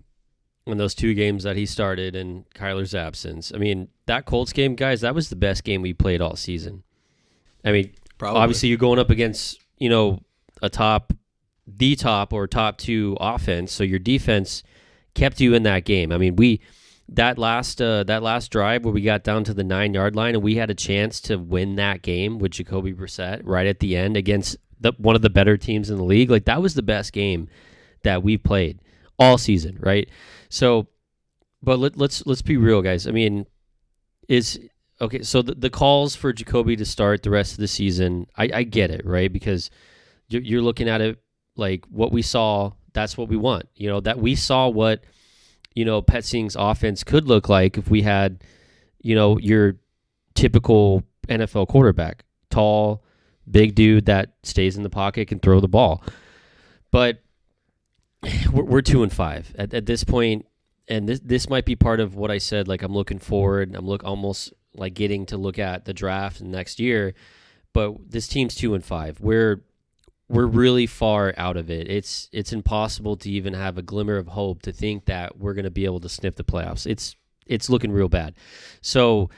in those 2 games that he started in Kyler's absence. I mean, that Colts game, guys, that was the best game we played all season. I mean, probably. Obviously you're going up against, a top 2 offense, so your defense kept you in that game. I mean, that last drive where we got down to the 9-yard line and we had a chance to win that game with Jacoby Brissett right at the end against one of the better teams in the league. Like, that was the best game that we played all season, right? So, but let's be real, guys. I mean, so the calls for Jacoby to start the rest of the season, I get it, right? Because you're looking at it like what we saw, that's what we want. That we saw what, Petsing's offense could look like if we had, your typical NFL quarterback, tall, big dude that stays in the pocket, can throw the ball. But we're 2-5 at this point, and this might be part of what I said. Like, I'm looking forward. I'm almost like getting to look at the draft next year. But this team's 2-5. We're really far out of it. It's impossible to even have a glimmer of hope to think that we're going to be able to sniff the playoffs. It's looking real bad. So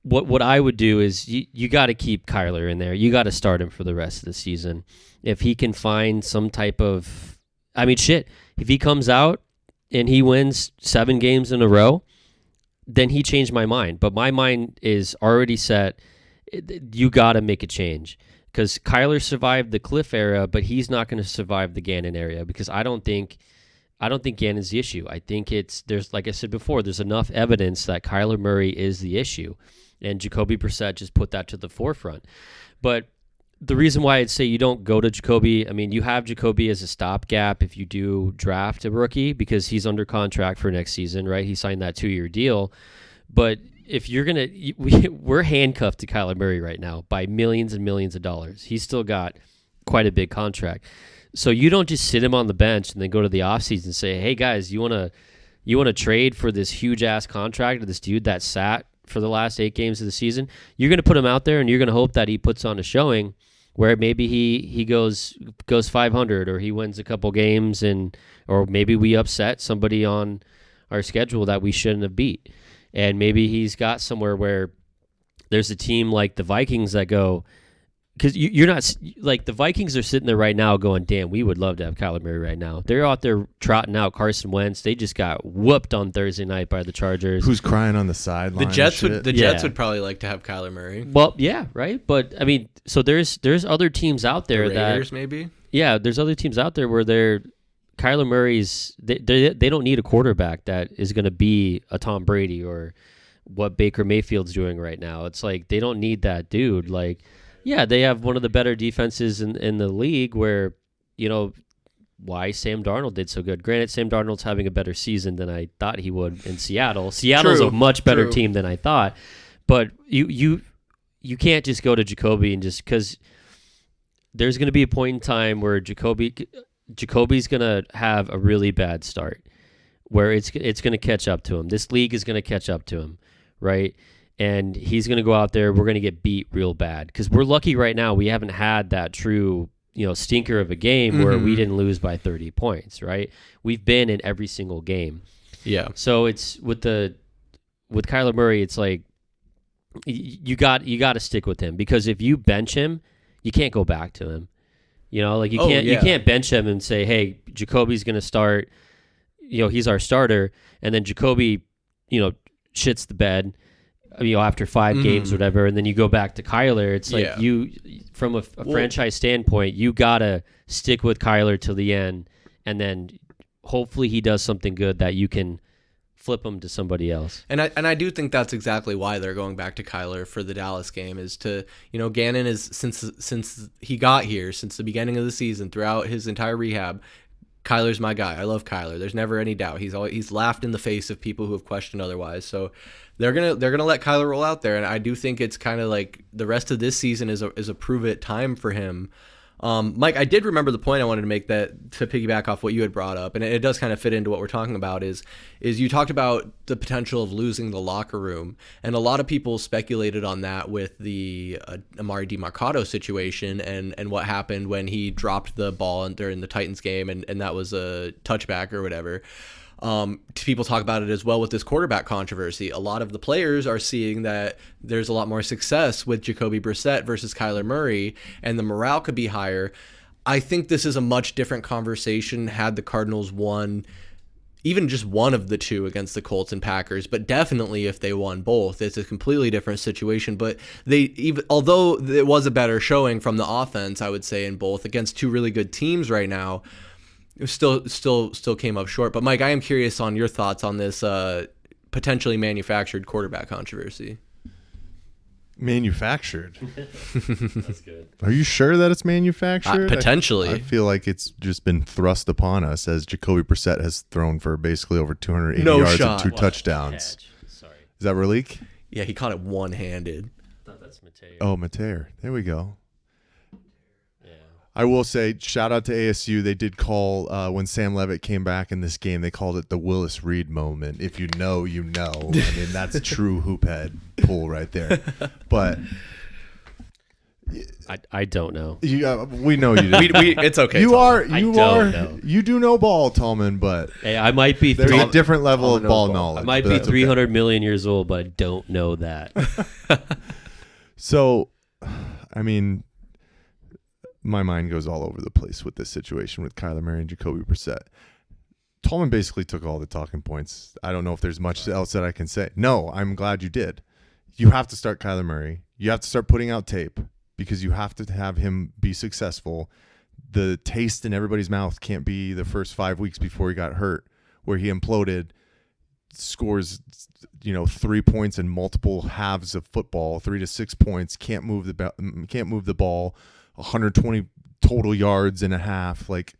what I would do is you got to keep Kyler in there. You got to start him for the rest of the season. If he can find some type of, I mean, shit, if he comes out and he wins 7 games in a row, then he changed my mind. But my mind is already set. You got to make a change, because Kyler survived the Cliff era, but he's not going to survive the Gannon era, because I don't think Gannon's the issue. I think there's, like I said before, there's enough evidence that Kyler Murray is the issue, and Jacoby Brissett just put that to the forefront. But the reason why I'd say you don't go to Jacoby, I mean, you have Jacoby as a stopgap if you do draft a rookie, because he's under contract for next season, right? He signed that 2-year deal. But if you're going to, we're handcuffed to Kyler Murray right now by millions and millions of dollars. He's still got quite a big contract. So you don't just sit him on the bench and then go to the offseason and say, hey, guys, you want to trade for this huge-ass contract to this dude that sat for the last 8 games of the season? You're going to put him out there and you're going to hope that he puts on a showing. where maybe he goes 500 or he wins a couple games or maybe we upset somebody on our schedule that we shouldn't have beat. And maybe he's got somewhere where there's a team like the Vikings that go, because you're not like the Vikings are sitting there right now going, damn, we would love to have Kyler Murray right now. They're out there trotting out Carson Wentz. They just got whooped on Thursday night by the Chargers. Who's crying on the sideline? The Jets would probably like to have Kyler Murray. Well, yeah, right. But I mean, so there's other teams out there the Raiders, maybe. Yeah, there's other teams out there where Kyler Murray's they don't need a quarterback that is going to be a Tom Brady or what Baker Mayfield's doing right now. It's like they don't need that dude. Like, yeah, they have one of the better defenses in the league where, why Sam Darnold did so good. Granted, Sam Darnold's having a better season than I thought he would in Seattle. Seattle's a much better team than I thought. But you can't just go to Jacoby and just because there's going to be a point in time where Jacoby's going to have a really bad start where it's going to catch up to him. This league is going to catch up to him, right? And he's going to go out there. We're going to get beat real bad because we're lucky right now. We haven't had that true, stinker of a game where we didn't lose by 30 points, right? We've been in every single game. Yeah. So it's with Kyler Murray, it's like you got to stick with him because if you bench him, you can't go back to him. You can't bench him and say, hey, Jacoby's going to start. He's our starter, and then Jacoby, shits the bed. After 5 games or whatever, and then you go back to Kyler, it's like you, from a franchise standpoint, you got to stick with Kyler till the end, and then hopefully he does something good that you can flip him to somebody else. And I do think that's exactly why they're going back to Kyler for the Dallas game is to, Gannon is, since he got here, since the beginning of the season, throughout his entire rehab, Kyler's my guy. I love Kyler. There's never any doubt. He's laughed in the face of people who have questioned otherwise. So they're gonna let Kyler roll out there, and I do think it's kind of like the rest of this season is a prove it time for him. Mike, I did remember the point I wanted to make that to piggyback off what you had brought up, and it does kind of fit into what we're talking about. Is you talked about the potential of losing the locker room, and a lot of people speculated on that with the Amari DiMercato situation and what happened when he dropped the ball during the Titans game, and that was a touchback or whatever. People talk about it as well with this quarterback controversy. A lot of the players are seeing that there's a lot more success with Jacoby Brissett versus Kyler Murray, and the morale could be higher. I think this is a much different conversation had the Cardinals won even just one of the two against the Colts and Packers, but definitely if they won both, it's a completely different situation. But although it was a better showing from the offense, I would say in both against two really good teams right now, it still came up short. But Mike, I am curious on your thoughts on this potentially manufactured quarterback controversy. Manufactured? That's good. Are you sure that it's manufactured? Potentially. I feel like it's just been thrust upon us as Jacoby Brissett has thrown for basically over 280 yards and 2 touchdowns. Sorry. Is that Ralik? Yeah, he caught it one-handed. I thought that's Mateo. Oh, Mateo. There we go. I will say, shout out to ASU. They did call, when Sam Levitt came back in this game, they called it the Willis Reed moment. If you know, you know. I mean, that's true hoophead pull right there. But I don't know. We know you do. It's okay. You Tallman. are. You do know ball, Tallman, but hey, I might be. There's a different level of ball knowledge. I might be 300 million years old, but I don't know that. So, I mean, my mind goes all over the place with this situation with Kyler Murray and Jacoby Brissett. Tallman basically took all the talking points. I don't know if there's much else that I can say. No, I'm glad you did. You have to start Kyler Murray. You have to start putting out tape because you have to have him be successful. The taste in everybody's mouth can't be the first 5 weeks before he got hurt, where he imploded, scores 3 points in multiple halves of football, 3 to 6 points, can't move the ball, 120 total yards in a half. Like,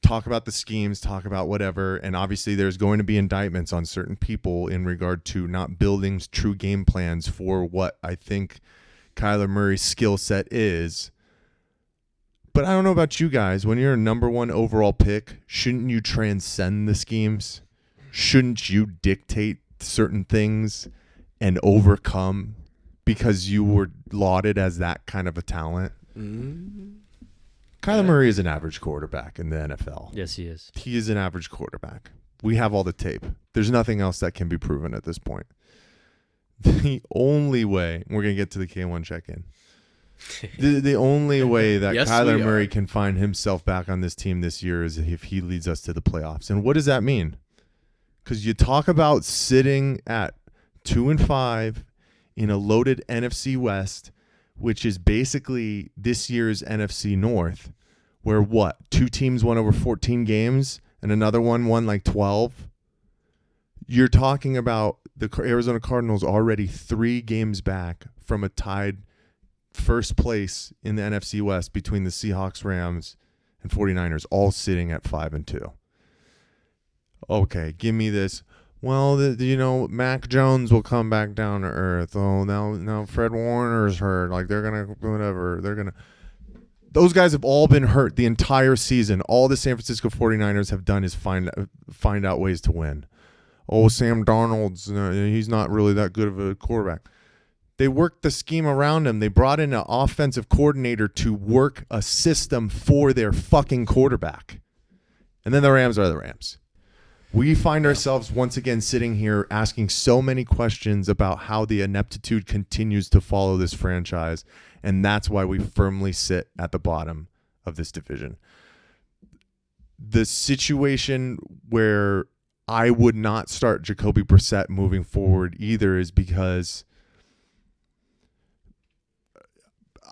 talk about the schemes, talk about whatever. And obviously there's going to be indictments on certain people in regard to not building true game plans for what I think Kyler Murray's skill set is. But I don't know about you guys. When you're a number 1 overall pick, shouldn't you transcend the schemes? Shouldn't you dictate certain things and overcome because you were lauded as that kind of a talent? Kyler Murray is an average quarterback in the NFL. Yes, he is. He is an average quarterback. We have all the tape. There's nothing else that can be proven at this point. The only way, we're going to get to the K1 check-in. The only way that Yes, Kyler we are. Murray can find himself back on this team this year is if he leads us to the playoffs. And what does that mean? Because you talk about sitting at 2-5 in a loaded NFC West, which is basically this year's NFC North, where what? 2 teams won over 14 games and another one won like 12. You're talking about the Arizona Cardinals already 3 games back from a tied first place in the NFC West between the Seahawks, Rams, and 49ers, all sitting at 5-2. Okay, give me this. Well, Mac Jones will come back down to earth. Oh, now Fred Warner's hurt. Like, they're going to, whatever. Those guys have all been hurt the entire season. All the San Francisco 49ers have done is find out ways to win. Oh, Sam Darnold's, he's not really that good of a quarterback. They worked the scheme around him. They brought in an offensive coordinator to work a system for their fucking quarterback. And then the Rams are the Rams. We find ourselves once again sitting here asking so many questions about how the ineptitude continues to follow this franchise, and that's why we firmly sit at the bottom of this division. The situation where I would not start Jacoby Brissett moving forward either is because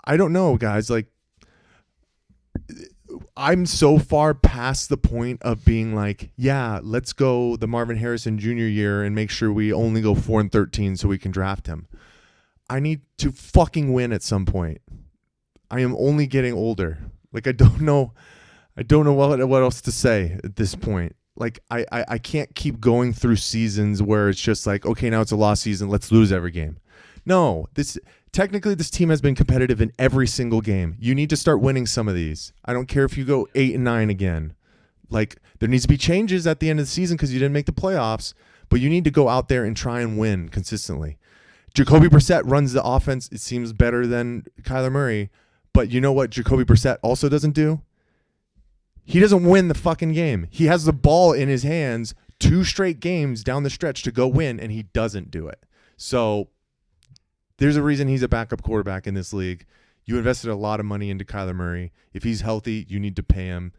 I don't know, guys. Like, I'm so far past the point of being like, yeah, let's go the Marvin Harrison Jr. year and make sure we only go 4-13 so we can draft him. I need to fucking win at some point. I am only getting older. Like, I don't know what else to say at this point. Like, I can't keep going through seasons where it's just like, okay, now it's a lost season, let's lose every game. No, technically this team has been competitive in every single game. You need to start winning some of these. I don't care if you go 8-9 again. Like, there needs to be changes at the end of the season because you didn't make the playoffs, but you need to go out there and try and win consistently. Jacoby Brissett runs the offense, it seems, better than Kyler Murray, but you know what Jacoby Brissett also doesn't do? He doesn't win the fucking game. He has the ball in his hands 2 straight games down the stretch to go win, and he doesn't do it. So there's a reason he's a backup quarterback in this league. You invested a lot of money into Kyler Murray. If he's healthy, you need to pay him.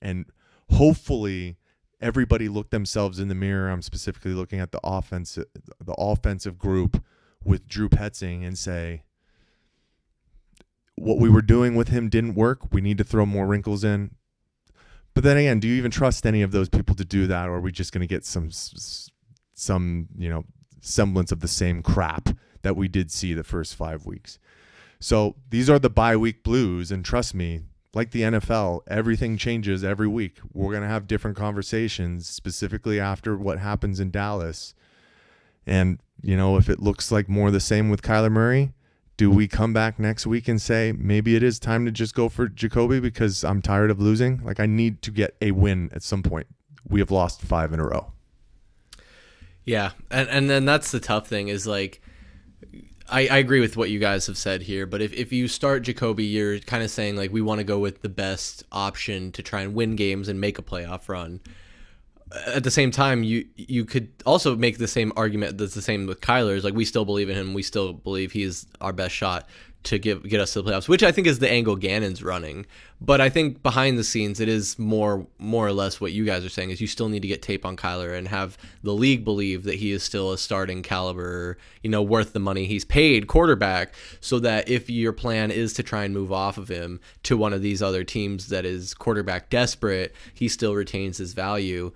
And hopefully everybody look themselves in the mirror. I'm specifically looking at the offensive group with Drew Petzing and say, what we were doing with him didn't work. We need to throw more wrinkles in. But then again, do you even trust any of those people to do that, or are we just going to get some semblance of the same crap that we did see the first 5 weeks? So these are the bye week blues, and trust me, like the NFL, everything changes every week. We're going to have different conversations, specifically after what happens in Dallas. And, if it looks like more the same with Kyler Murray, do we come back next week and say, maybe it is time to just go for Jacoby because I'm tired of losing? Like, I need to get a win at some point. We have lost 5 in a row. Yeah, and then that's the tough thing is, like, I agree with what you guys have said here, but if you start Jacoby, you're kind of saying, like, we want to go with the best option to try and win games and make a playoff run. At the same time, you could also make the same argument that's the same with Kyler. Is like, we still believe in him. We still believe he's our best shot to get us to the playoffs, which I think is the angle Gannon's running. But I think behind the scenes, it is more or less what you guys are saying is you still need to get tape on Kyler and have the league believe that he is still a starting caliber, worth the money he's paid quarterback, so that if your plan is to try and move off of him to one of these other teams that is quarterback desperate, he still retains his value.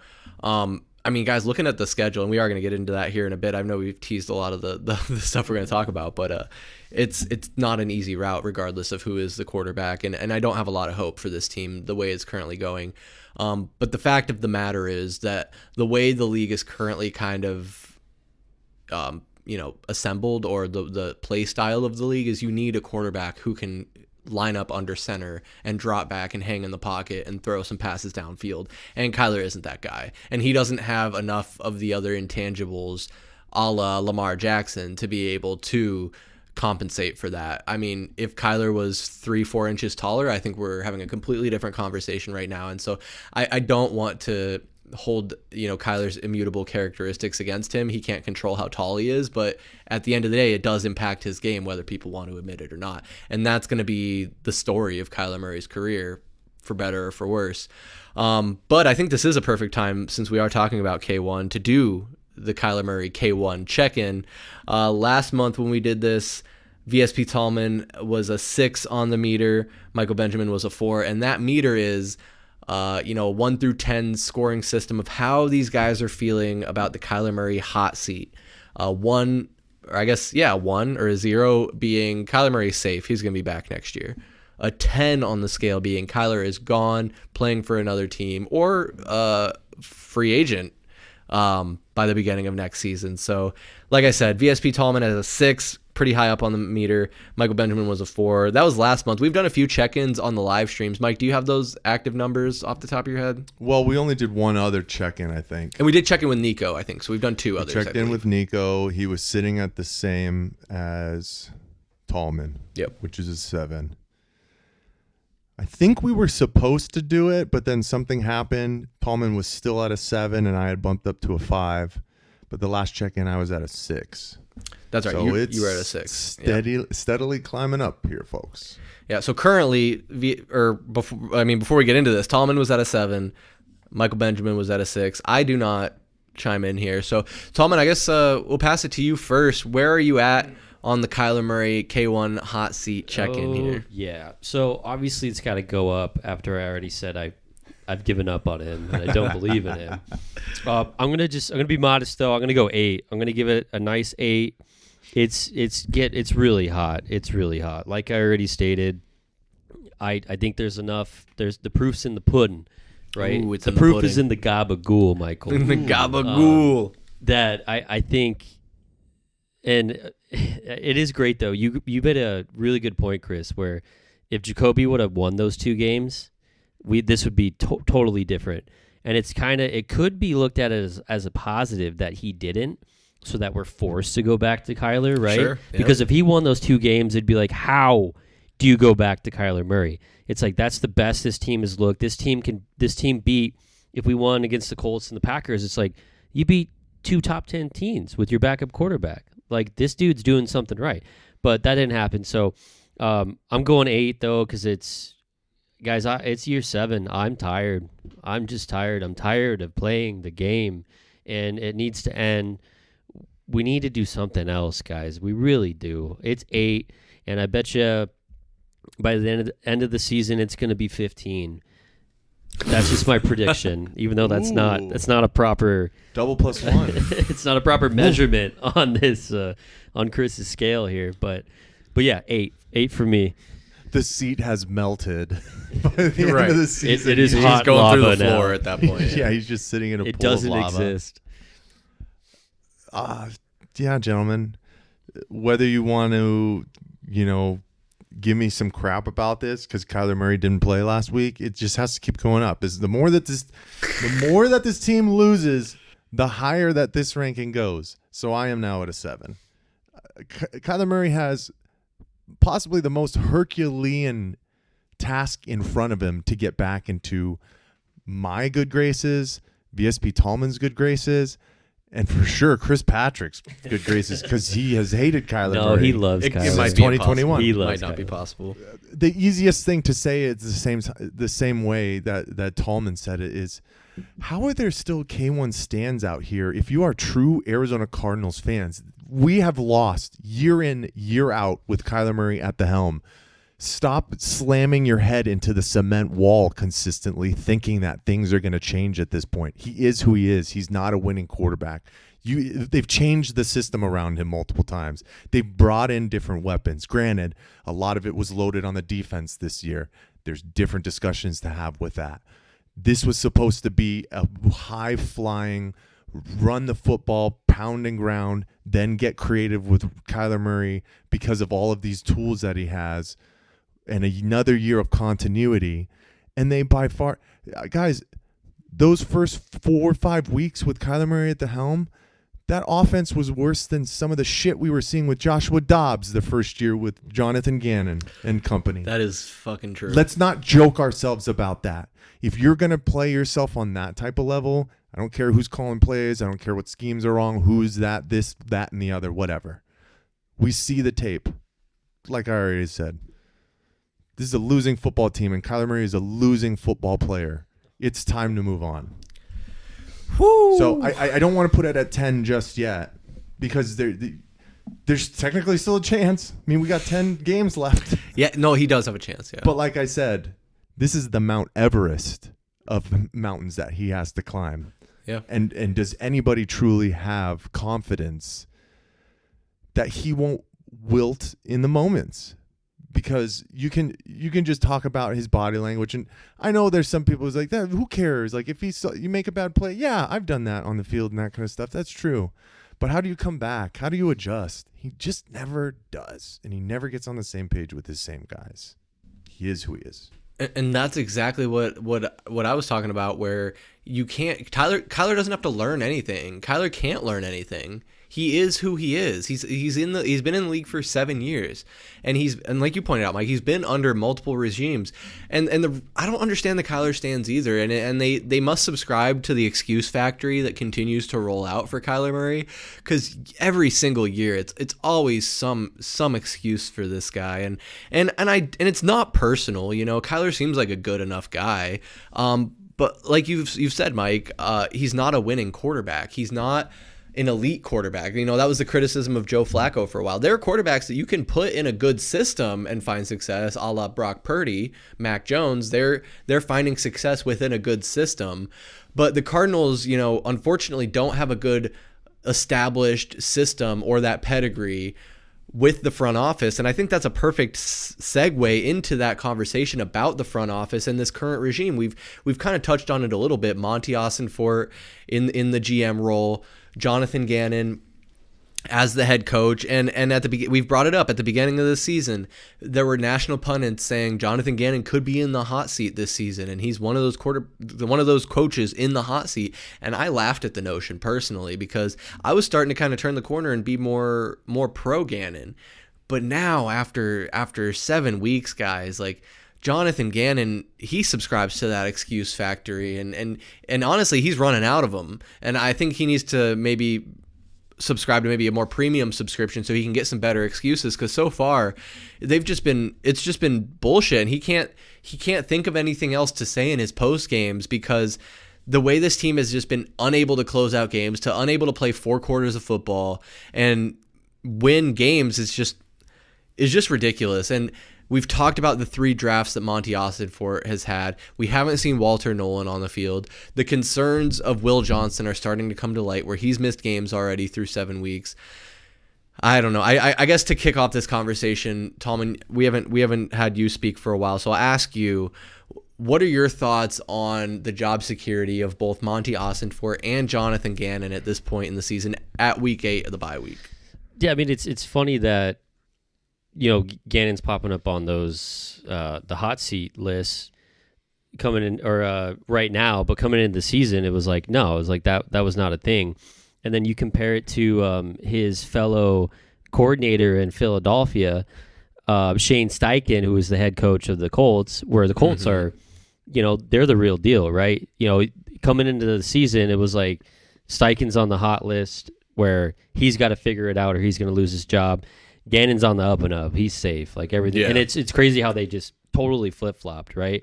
I mean, guys, looking at the schedule, and we are going to get into that here in a bit. I know we've teased a lot of the stuff we're going to talk about, but it's not an easy route regardless of who is the quarterback. And I don't have a lot of hope for this team the way it's currently going. But the fact of the matter is that the way the league is currently kind of, assembled, or the play style of the league is you need a quarterback who can line up under center and drop back and hang in the pocket and throw some passes downfield. And Kyler isn't that guy. And he doesn't have enough of the other intangibles a la Lamar Jackson to be able to compensate for that. I mean, if Kyler was 3-4 inches taller, I think we're having a completely different conversation right now. And so I don't want to hold, Kyler's immutable characteristics against him. He can't control how tall he is, but at the end of the day, it does impact his game, whether people want to admit it or not. And that's going to be the story of Kyler Murray's career, for better or for worse. But I think this is a perfect time, since we are talking about K1, to do the Kyler Murray K1 check-in. Last month when we did this, VSP Tallman was a 6 on the meter. Michael Benjamin was a 4. And that meter is, 1 through 10 scoring system of how these guys are feeling about the Kyler Murray hot seat. 1 or a 0 being Kyler Murray's safe. He's going to be back next year. A 10 on the scale being Kyler is gone, playing for another team, or free agent by the beginning of next season. So, like I said, VSP Tallman has a 6, pretty high up on the meter. Michael Benjamin was a 4. That was last month. We've done a few check-ins on the live streams. Mike, do you have those active numbers off the top of your head? Well, we only did one other check-in, I think. And we did check in with Nico, I think. So we've done 2 others. Checked in with Nico. He was sitting at the same as Tallman. Yep. Which is a 7. I think we were supposed to do it, but then something happened. Tallman was still at a 7, and I had bumped up to a 5. But the last check-in, I was at a 6. That's right. So you were at a 6. Steadily climbing up here, folks. Yeah. So currently, before we get into this, Tallman was at a 7. Michael Benjamin was at a 6. I do not chime in here. So Tallman, I guess we'll pass it to you first. Where are you at on the Kyler Murray K1 hot seat check-in here? Yeah. So obviously it's got to go up after I already said I've given up on him and I don't believe in him. I'm gonna be modest though. I'm gonna go 8. I'm gonna give it a nice 8. It's really hot. It's really hot. Like I already stated, I think there's enough. There's the proof's in the pudding, right? Ooh, the proof is in the gabagool, Michael. In the gabagool. That I think. And it is great, though. You made a really good point, Chris, where if Jacoby would have won those 2 games, this would be totally different. And it could be looked at as a positive that he didn't, so that we're forced to go back to Kyler, right? Sure, yeah. Because if he won those 2 games, it'd be like, how do you go back to Kyler Murray? It's like, that's the best this team has looked. This team beat, if we won against the Colts and the Packers, it's like, you beat 2 top 10 teams with your backup quarterback. Like, this dude's doing something right. But that didn't happen. So I'm going 8, though, because it's year 7. I'm tired. I'm just tired. I'm tired of playing the game, and it needs to end. We need to do something else, guys. We really do. It's 8, and I bet you by the end of the season, it's going to be 15. That's just my prediction, even though that's not a proper double plus 1. It's not a proper measurement on this on Chris's scale here, but yeah, 8 for me. The seat has melted by the end of the season. It is He's hot going lava through the floor now. at that point. Yeah, he's just sitting in a It pool doesn't of lava. exist. Yeah, gentlemen, whether you want to, give me some crap about this because Kyler Murray didn't play last week, it just has to keep going up. The more that this team loses, the higher that this ranking goes. So I am now at a 7. Kyler Murray has possibly the most Herculean task in front of him to get back into my good graces, VSP Tallman's good graces, and for sure Chris Patrick's good graces, because he has hated Kyler Murray. No, he loves Kyler. It might Since be 2021. He It loves might not be Kyler. possible. The easiest thing to say is the same way that Tallman said it is, how are there still K1 stands out here? If you are true Arizona Cardinals fans, we have lost year in, year out with Kyler Murray at the helm. Stop slamming your head into the cement wall consistently, thinking that things are going to change at this point. He is who he is. He's not a winning quarterback. They've changed the system around him multiple times. They've brought in different weapons. Granted, a lot of it was loaded on the defense this year. There's different discussions to have with that. This was supposed to be a high-flying, run the football, pounding ground, then get creative with Kyler Murray because of all of these tools that he has, and another year of continuity. And they by far, guys, those first 4 or 5 weeks with Kyler Murray at the helm, that offense was worse than some of the shit we were seeing with Joshua Dobbs the first year with Jonathan Gannon and company. That is fucking true. Let's not joke ourselves about that. If you're going to play yourself on that type of level, I don't care who's calling plays. I don't care what schemes are wrong, who's that, this, that, and the other, whatever. We see the tape. Like I already said, this is a losing football team, and Kyler Murray is a losing football player. It's time to move on. Woo. So I don't want to put it at 10 just yet because there's technically still a chance. I mean, we got 10 games left. Yeah, no, he does have a chance, yeah. But like I said, this is the Mount Everest of the mountains that he has to climb. Yeah. And does anybody truly have confidence that he won't wilt in the moments? Because you can just talk about his body language, and I know there's some people who's like, that who cares? Like if you make a bad play, yeah, I've done that on the field and that kind of stuff. That's true. But how do you come back? How do you adjust? He just never does, and he never gets on the same page with his same guys. He is who he is. And that's exactly what I was talking about, where you can't Kyler doesn't have to learn anything. Kyler can't learn anything. He is who he is. He's been in the league for 7 years, and like you pointed out, Mike, he's been under multiple regimes, and I don't understand the Kyler stands either, and they must subscribe to the excuse factory that continues to roll out for Kyler Murray, because every single year it's always some excuse for this guy, and it's not personal, you know. Kyler seems like a good enough guy, but like you've said, Mike, he's not a winning quarterback. He's not an elite quarterback. You know, that was the criticism of Joe Flacco for a while. There are quarterbacks that you can put in a good system and find success, a la Brock Purdy, Mac Jones. They're finding success within a good system. But the Cardinals, you know, unfortunately don't have a good established system or that pedigree with the front office. And I think that's a perfect segue into that conversation about the front office and this current regime. We've kind of touched on it a little bit. Monty Ossenfort in the GM role, Jonathan Gannon as the head coach, and we've brought it up at the beginning of the season. There were national pundits saying Jonathan Gannon could be in the hot seat this season, and he's one of those coaches in the hot seat. And I laughed at the notion personally, because I was starting to kind of turn the corner and be more pro Gannon. But now after 7 weeks, guys, like, Jonathan Gannon, he subscribes to that excuse factory, and honestly, he's running out of them. And I think he needs to maybe subscribe to maybe a more premium subscription so he can get some better excuses, because so far it's just been bullshit, and he can't think of anything else to say in his post games, because the way this team has just been unable to close out games, unable to play 4 quarters of football and win games is just ridiculous. And we've talked about the 3 drafts that Monty Ossenfort has had. We haven't seen Walter Nolan on the field. The concerns of Will Johnson are starting to come to light, where he's missed games already through 7 weeks. I don't know. I guess to kick off this conversation, Tallman, we haven't had you speak for a while, so I'll ask you, what are your thoughts on the job security of both Monty Ossenfort and Jonathan Gannon at this point in the season, at week 8 of the bye week? Yeah, I mean, it's funny that, you know, Gannon's popping up on those the hot seat lists coming in, or right now, but coming into the season, it was like, no, it was like that was not a thing. And then you compare it to his fellow coordinator in Philadelphia, Shane Steichen, who was the head coach of the Colts, where the Colts are, you know, they're the real deal, right? You know, coming into the season, it was like Steichen's on the hot list where he's got to figure it out or he's going to lose his job. Gannon's on the up and up. He's safe, like everything. Yeah. And it's crazy how they just totally flip-flopped, right?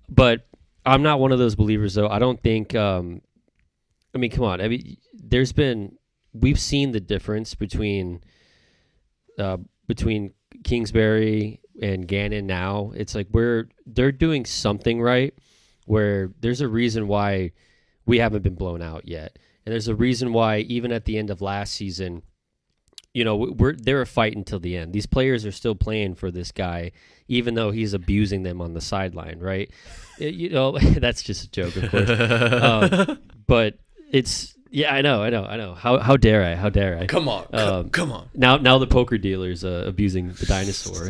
But I'm not one of those believers, though. I don't think I mean, come on. I mean, we've seen the difference between Kingsbury and Gannon now. It's like they're doing something right, where there's a reason why we haven't been blown out yet. And there's a reason why even at the end of last season, you know, they're a fight until the end. These players are still playing for this guy, even though he's abusing them on the sideline, right? You know, that's just a joke, of course. But it's, yeah, I know. How dare I? Come on, come on. Now the poker dealer's abusing the dinosaur.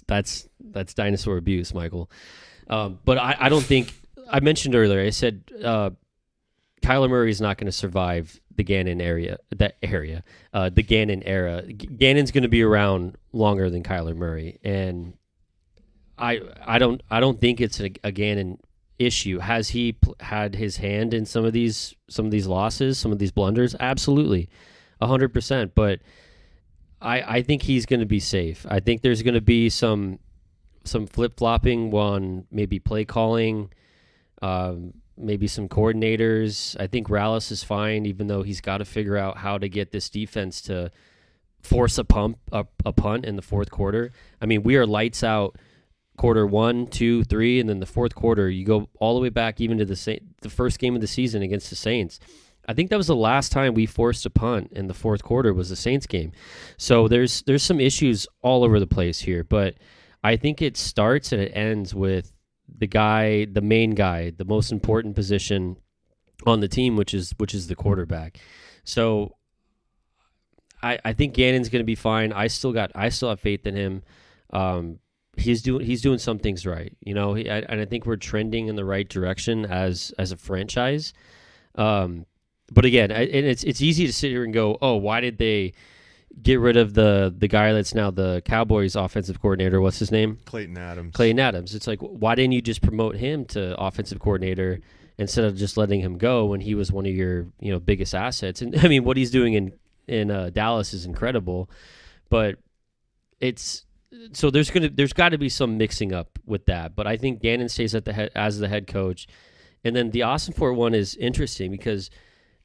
That's dinosaur abuse, Michael. But I don't think, I mentioned earlier, I said Kyler Murray is not going to survive the Gannon the Gannon era. Gannon's going to be around longer than Kyler Murray, and I don't think it's a Gannon issue. Has he had his hand in some of these losses, some of these blunders? Absolutely, 100%. But I think he's going to be safe. I think there's going to be some flip flopping on maybe play calling. Maybe some coordinators. I think Rallis is fine, even though he's got to figure out how to get this defense to force a punt in the fourth quarter. I mean, we are lights out quarter 1, 2, 3, and then the fourth quarter, you go all the way back even to the first game of the season against the Saints. I think that was the last time we forced a punt in the fourth quarter was the Saints game. So there's some issues all over the place here, but I think it starts and it ends with the main guy, the most important position on the team, which is the quarterback. So I think Gannon's going to be fine. I still have faith in him. He's doing some things right, and I think we're trending in the right direction as a franchise. But again, it's easy to sit here and go, oh, why did they get rid of the guy that's now the Cowboys offensive coordinator? What's his name? Clayton Adams. It's like, why didn't you just promote him to offensive coordinator instead of just letting him go when he was one of your biggest assets? And I mean, what he's doing in Dallas is incredible, but there's got to be some mixing up with that. But I think Gannon stays as the head coach, and then the Ossenfort one is interesting because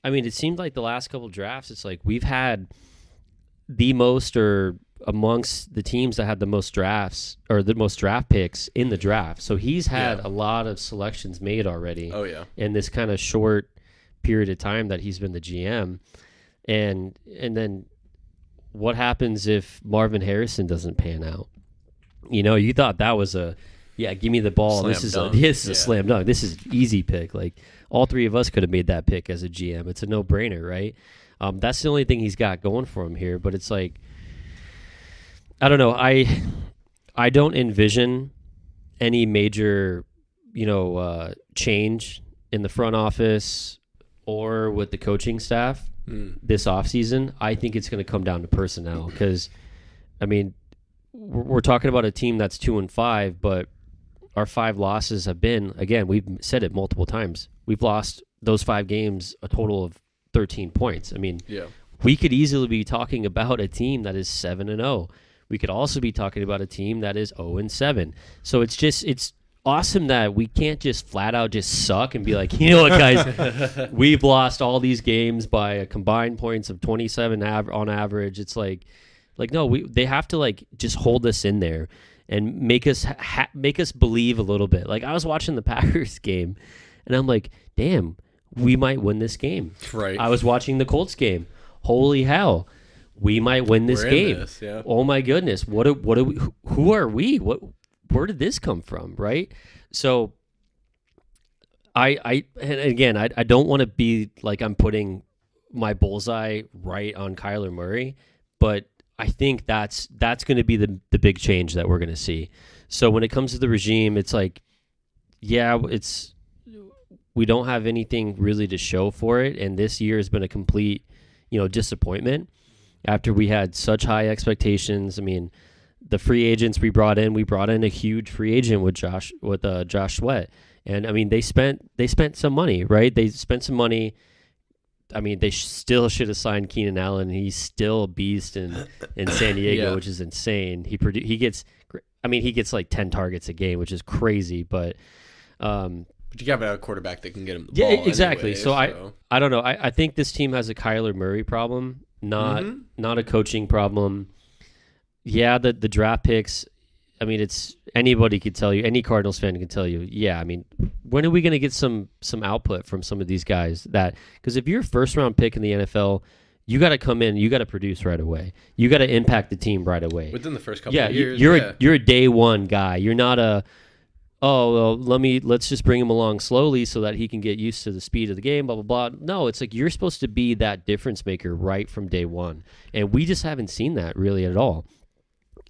I mean, it seemed like the last couple drafts, it's like we've had the most or amongst the teams that had the most drafts or the most draft picks in the draft. So he's had a lot of selections made already. Oh, yeah. In this kind of short period of time that he's been the GM. And then what happens if Marvin Harrison doesn't pan out? You thought that was give me the ball. This is a slam dunk. This is an easy pick. Like all three of us could have made that pick as a GM. It's a no-brainer, right? That's the only thing he's got going for him here, but it's like, I don't know. I don't envision any major, change in the front office or with the coaching staff this offseason. I think it's going to come down to personnel because, I mean, we're talking about a team that's 2-5, but our 5 losses have been, again, we've said it multiple times. We've lost those 5 games a total of 13 points. I mean, we could easily be talking about a team that is 7-0. We could also be talking about a team that is 0-7. So it's awesome that we can't just flat out just suck and be like, you know what, guys, we've lost all these games by a combined points of 27 on average. It's like no, they have to like just hold us in there and make us believe a little bit. Like I was watching the Packers game, and I'm like, damn, we might win this game. Right. I was watching the Colts game. Holy hell, we might win this game. Oh my goodness, what are we? Who are we? Where did this come from? Right. So, and again, I don't want to be like I'm putting my bullseye right on Kyler Murray, but I think that's going to be the big change that we're going to see. So when it comes to the regime, it's like, we don't have anything really to show for it, and this year has been a complete, disappointment. After we had such high expectations, I mean, the free agents we brought in a huge free agent with Josh Sweat, and I mean they spent some money, right? They spent some money. I mean, they still should have signed Keenan Allen. He's still a beast in San Diego, which is insane. He gets like 10 targets a game, which is crazy. But you have a quarterback that can get him the ball. Yeah, exactly. Anyway, so I don't know. I think this team has a Kyler Murray problem, not a coaching problem. Yeah, the draft picks. I mean, it's anybody could tell you. Any Cardinals fan can tell you. Yeah, I mean, when are we going to get some output from some of these guys? Because if you're a first round pick in the NFL, you got to come in. You got to produce right away. You got to impact the team right away within the first couple of years. You're a day one guy. You're not let's just bring him along slowly so that he can get used to the speed of the game. Blah blah blah. No, it's like you're supposed to be that difference maker right from day one, and we just haven't seen that really at all.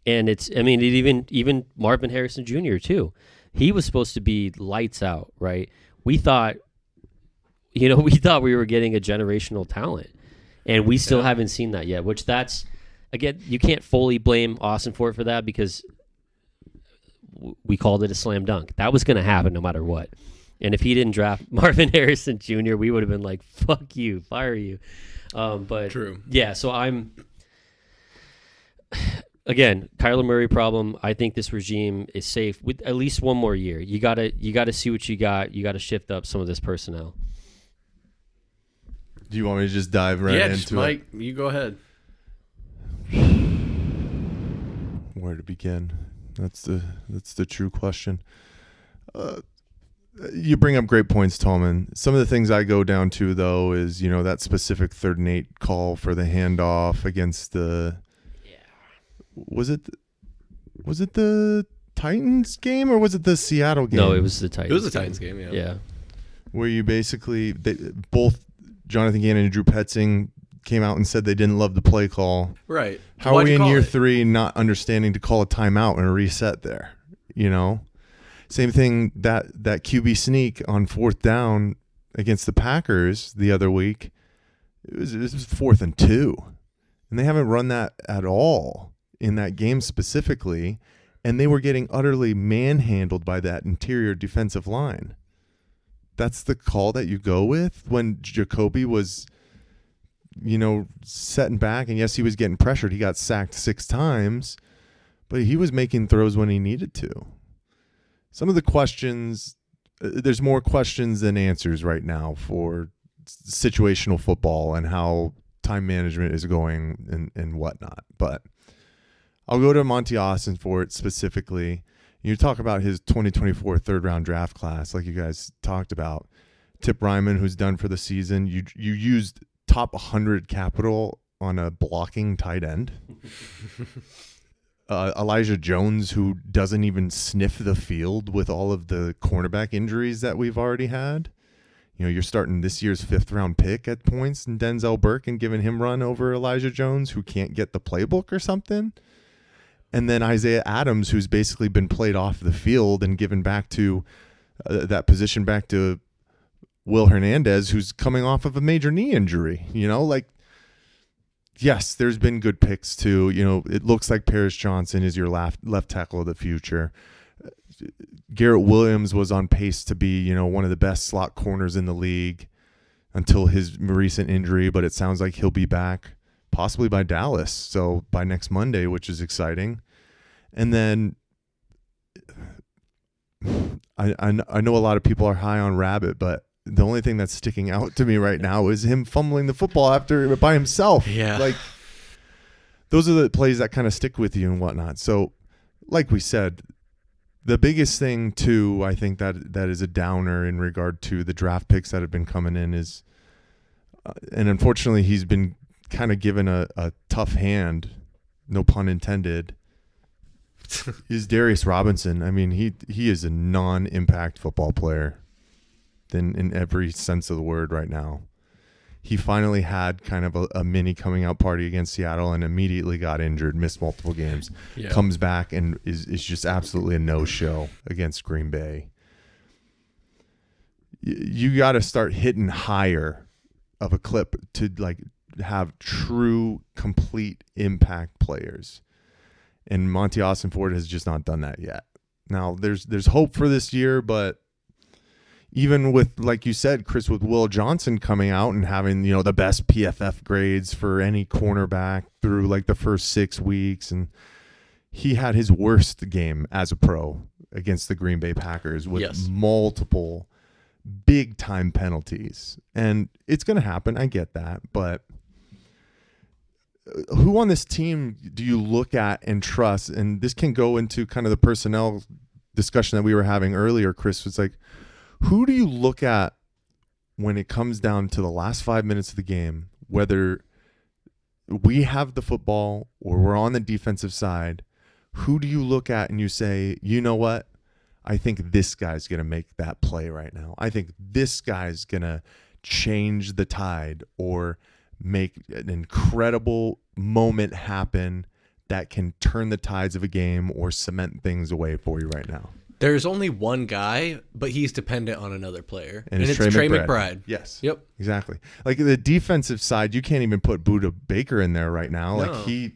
And even Marvin Harrison Jr. too. He was supposed to be lights out, right? We thought, we thought we were getting a generational talent, and we still haven't seen that yet. Which that's again, you can't fully blame Austin for that because we called it a slam dunk. That was going to happen no matter what. And if he didn't draft Marvin Harrison Jr., we would have been like, "Fuck you, fire you." But True. Yeah, so I'm again Kyler Murray problem. I think this regime is safe with at least one more year. You gotta see what you got. You gotta shift up some of this personnel. Do you want me to just dive right into Mike, you go ahead. Where to begin? That's the true question. You bring up great points, Tallman. Some of the things I go down to, though, is, that specific 3rd and 8 call for the handoff against the was it the Titans game or was it the Seattle game? No, it was the Titans. It was the Titans game, yeah. Yeah. Where you basically, both Jonathan Gannon and Drew Petzing came out and said they didn't love the play call. Right. How are we in year 3 not understanding to call a timeout and a reset there? Same thing, that QB sneak on 4th down against the Packers the other week. It was 4th and 2. And they haven't run that at all in that game specifically. And they were getting utterly manhandled by that interior defensive line. That's the call that you go with when Jacoby was, setting back. And yes, he was getting pressured. He got sacked 6 times. But he was making throws when he needed to. Some of the questions, there's more questions than answers right now for situational football and how time management is going and whatnot. But I'll go to Monty Ossenfort specifically. You talk about his 2024 3rd-round draft class, like you guys talked about. Tip Ryman, who's done for the season. You used top 100 capital on a blocking tight end. Elijah Jones, who doesn't even sniff the field with all of the cornerback injuries that we've already had. You're starting this year's 5th-round pick at points in Denzel Burke and giving him run over Elijah Jones, who can't get the playbook or something. And then Isaiah Adams, who's basically been played off the field and given back to that position back to Will Hernandez, who's coming off of a major knee injury. Yes, there's been good picks too. It looks like Paris Johnson is your left tackle of the future. Garrett Williams was on pace to be, one of the best slot corners in the league until his recent injury, but it sounds like he'll be back possibly by Dallas. So by next Monday, which is exciting. And then I know a lot of people are high on Rabbit, but the only thing that's sticking out to me right now is him fumbling the football after by himself. Yeah. Those are the plays that kind of stick with you and whatnot. So, like we said, the biggest thing too, I think that is a downer in regard to the draft picks that have been coming in is, and unfortunately he's been kind of given a tough hand, no pun intended, is Darius Robinson. I mean, he is a non-impact football player in every sense of the word right now. He finally had kind of a mini coming out party against Seattle and immediately got injured, missed multiple games, comes back and is just absolutely a no-show against Green Bay. You got to start hitting higher of a clip to have true, complete impact players. And Monty Ossenfort has just not done that yet. Now, there's hope for this year, but even with, like you said, Chris, with Will Johnson coming out and having, the best PFF grades for any cornerback through the first 6 weeks. And he had his worst game as a pro against the Green Bay Packers with multiple big time penalties. And it's going to happen. I get that. But who on this team do you look at and trust? And this can go into kind of the personnel discussion that we were having earlier, Chris. Was who do you look at when it comes down to the last 5 minutes of the game, whether we have the football or we're on the defensive side? Who do you look at and you say, you know what? I think this guy's going to make that play right now. I think this guy's going to change the tide or make an incredible moment happen that can turn the tides of a game or cement things away for you right now. There's only one guy, but he's dependent on another player, and it's Trey Trey McBride. McBride. Yes. Yep. Exactly. Like the defensive side, you can't even put Buda Baker in there right now. No. Like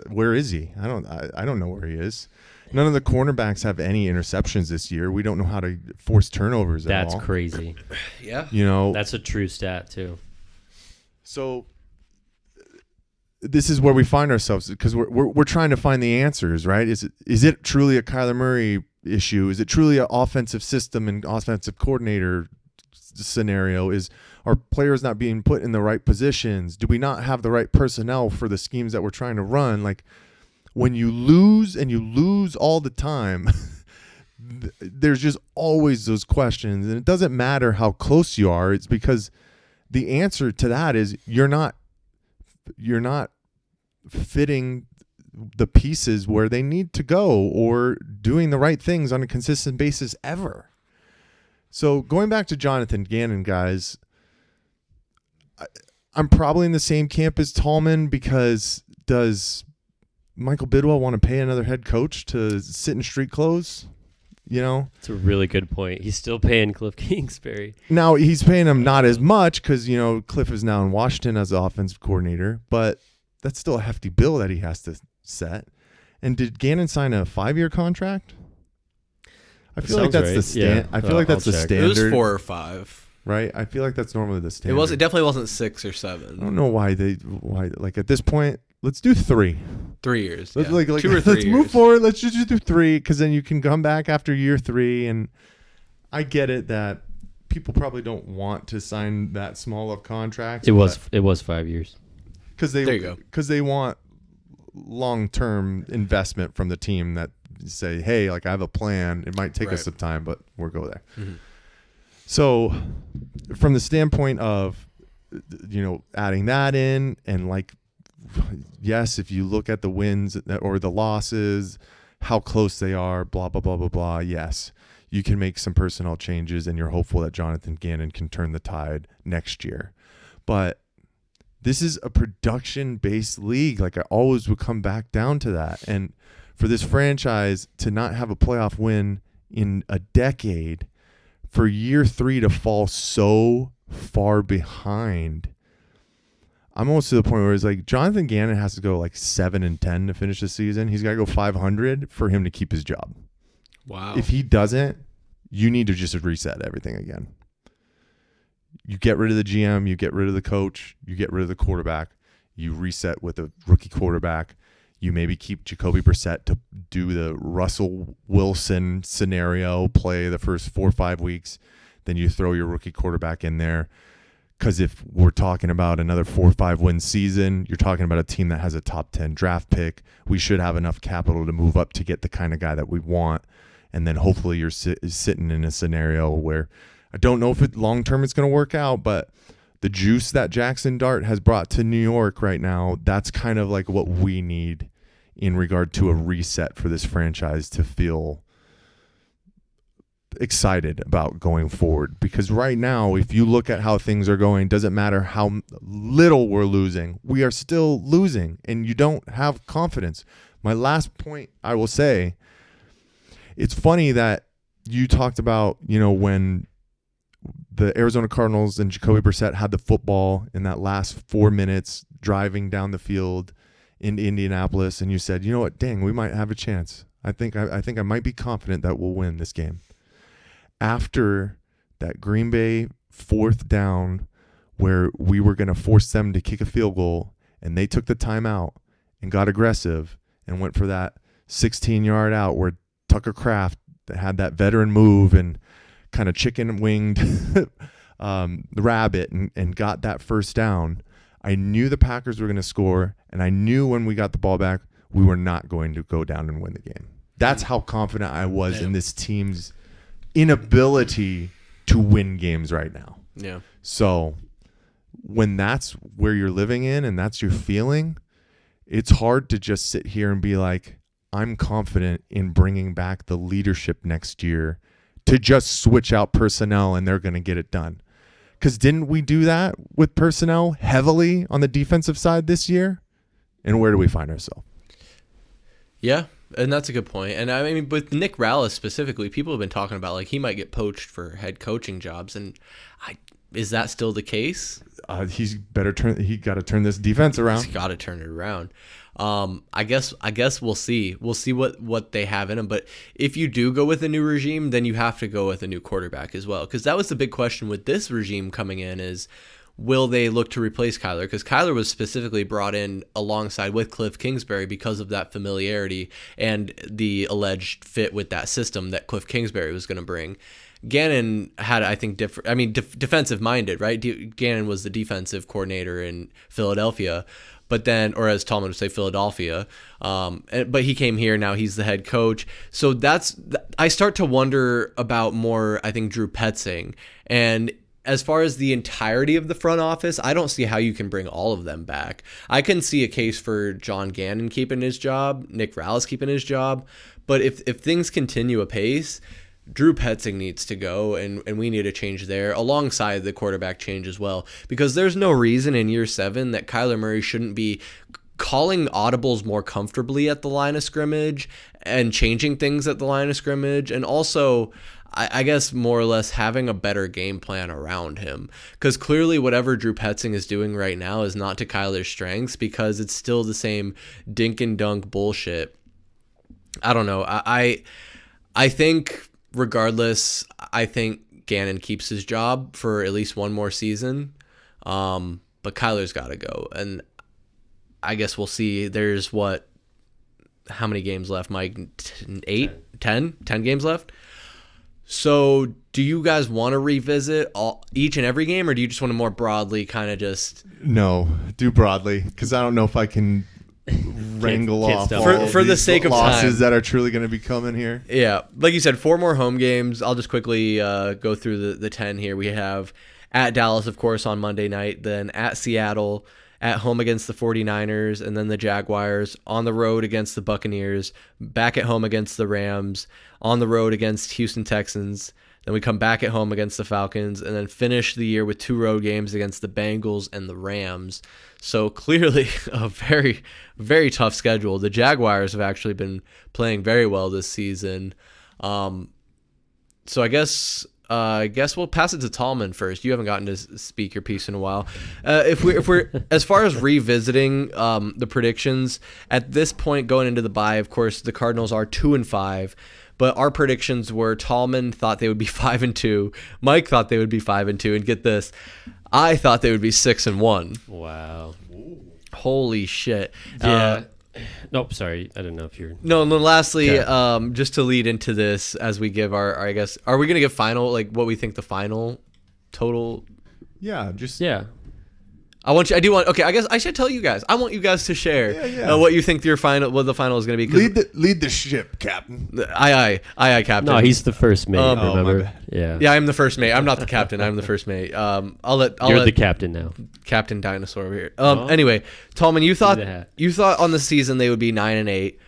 where is he? I don't know where he is. None of the cornerbacks have any interceptions this year. We don't know how to force turnovers at all. That's crazy. Yeah. You know, That's a true stat too. so this is where we find ourselves because we're trying to find the answers, right? Is it truly a Kyler Murray issue? Is it truly an offensive system and offensive coordinator scenario? Is our players not being put in the right positions? Do we not have the right personnel for the schemes that we're trying to run? Like when you lose and you lose all the time, there's just always those questions, and it doesn't matter how close you are. It's because the answer to that is you're not fitting the pieces where they need to go or doing the right things on a consistent basis ever. So going back to Jonathan Gannon, guys, I'm probably in the same camp as Tallman because does Michael Bidwell want to pay another head coach to sit in street clothes? You know, It's a really good point. He's still paying Cliff Kingsbury. now he's paying him not as much because, you know, Cliff is now in Washington as the offensive coordinator, but that's still a hefty bill that he has to set. And did Gannon sign a 5-year contract? I feel like that's right. the stand. Yeah. I feel like that's I'll the check. It was standard, 4 or 5. right? I feel like that's normally the It standard. It definitely wasn't 6 or I 7. don't know why like at this point. Let's do 3. 3 years. Let's yeah. like 2 or 3 let's years. move forward. Let's just do 3 because then you can come back after year 3. And I get it that people probably don't want to sign that small of contracts. It was 5 years. because There you go. because they want long-term investment from the team that say, hey, like I have a plan. It might take Right. us some time, but we'll go there. Mhm. So from the standpoint of, you know, adding that in and like, yes, if you look at the wins or the losses, how close they are, blah, blah, blah, blah, blah. Yes, you can make some personnel changes and you're hopeful that Jonathan Gannon can turn the tide next year. But this is a production-based league. Like I always would come back down to that. And for this franchise to not have a playoff win in a decade, for year 3 to fall so far behind, I'm almost to the point where it's like Jonathan Gannon has to go like 7-10 to finish the season. He's got to go 500 for him to keep his job. Wow. If he doesn't, you need to just reset everything again. You get rid of the GM, you get rid of the coach, you get rid of the quarterback, you reset with a rookie quarterback. You maybe keep Jacoby Brissett to do the Russell Wilson scenario, play the first 4 or 5 weeks. Then you throw your rookie quarterback in there. Because if we're talking about another 4 or 5 win season, you're talking about a team that has a top 10 draft pick. We should have enough capital to move up to get the kind of guy that we want. And then hopefully you're sitting in a scenario where I don't know if it long term it's going to work out, but the juice that Jackson Dart has brought to New York right now, that's kind of like what we need in regard to a reset for this franchise to feel excited about going forward. Because right now, if you look at how things are going, doesn't matter how little we're losing, we are still losing and you don't have confidence. My last point I will say, it's funny that you talked about, you know, when the Arizona Cardinals and Jacoby Brissett had the football in that last 4 minutes driving down the field in Indianapolis, and you said, you know what, dang, we might have a chance. I think I might be confident that we'll win this game. After that Green Bay 4th down where we were going to force them to kick a field goal, and they took the timeout and got aggressive and went for that 16-yard out where Tucker Kraft had that veteran move and kind of chicken winged the rabbit and got that first down. I knew the Packers were going to score, and I knew when we got the ball back, we were not going to go down and win the game. That's how confident I was in this team's inability to win games right now. Yeah. So when that's where you're living in and that's your feeling, it's hard to just sit here and be like, I'm confident in bringing back the leadership next year to just switch out personnel and they're going to get it done. Because didn't we do that with personnel heavily on the defensive side this year? And where do we find ourselves? Yeah. and that's a good point. And I mean, with Nick Rallis specifically, people have been talking about like he might get poached for head coaching jobs, and is that still the case? He got to turn this defense around. He's got to turn it around. I guess we'll see. We'll see what they have in him. But if you do go with a new regime, then you have to go with a new quarterback as well, because that was the big question with this regime coming in is, will they look to replace Kyler? Because Kyler was specifically brought in alongside with Cliff Kingsbury because of that familiarity and the alleged fit with that system that Cliff Kingsbury was going to bring. Gannon had, I think, defensive minded, right? Gannon was the defensive coordinator in Philadelphia, but then, or as Tallman would say, Philadelphia. But he came here. Now he's the head coach. So I start to wonder about more, I think, Drew Petzing. And as far as the entirety of the front office, I don't see how you can bring all of them back. I can see a case for John Gannon keeping his job, Nick Rallis keeping his job. But if things continue apace, Drew Petzing needs to go, and we need a change there alongside the quarterback change as well, because there's no reason in year 7 that Kyler Murray shouldn't be calling audibles more comfortably at the line of scrimmage and changing things at the line of scrimmage, and also I guess more or less having a better game plan around him, because clearly whatever Drew Petzing is doing right now is not to Kyler's strengths, because it's still the same dink and dunk bullshit. I don't know. I think regardless, I think Gannon keeps his job for at least one more season, but Kyler's got to go, and I guess we'll see. There's how many games left, Mike? 10 games left. So do you guys want to revisit each and every game, or do you just want to more broadly kind of just... No, do broadly, because I don't know if I can wrangle off for the sake of losses time that are truly going to be coming here. Yeah, like you said, 4 more home games. I'll just quickly go through the 10 here. We have at Dallas, of course, on Monday night, then at Seattle, at home against the 49ers, and then the Jaguars, on the road against the Buccaneers, back at home against the Rams, on the road against Houston Texans. Then we come back at home against the Falcons, and then finish the year with 2 road games against the Bengals and the Rams. So clearly a very, very tough schedule. The Jaguars have actually been playing very well this season. So I guess we'll pass it to Tallman first. You haven't gotten to speak your piece in a while. If we're as far as revisiting the predictions at this point going into the bye, of course the Cardinals are 2-5. But our predictions were Tallman thought they would be 5-2. Mike thought they would be 5-2. And get this, I thought they would be 6-1. Wow. Holy shit. Yeah. Nope, sorry. I don't know if you're... No, and then lastly, Okay. just to lead into this as we give our I guess, are we going to give final, like what we think the final total? Yeah, Okay, I guess I should tell you guys. I want you guys to share what you think what the final is going to be. Lead the ship, Captain. Aye, Captain. No, he's the first mate, remember? my bad. Yeah, I'm the first mate. I'm not the captain. I'm the first mate. You're the captain now. Captain Dinosaur over here. Anyway, Tallman, you thought on the season they would be 9-8.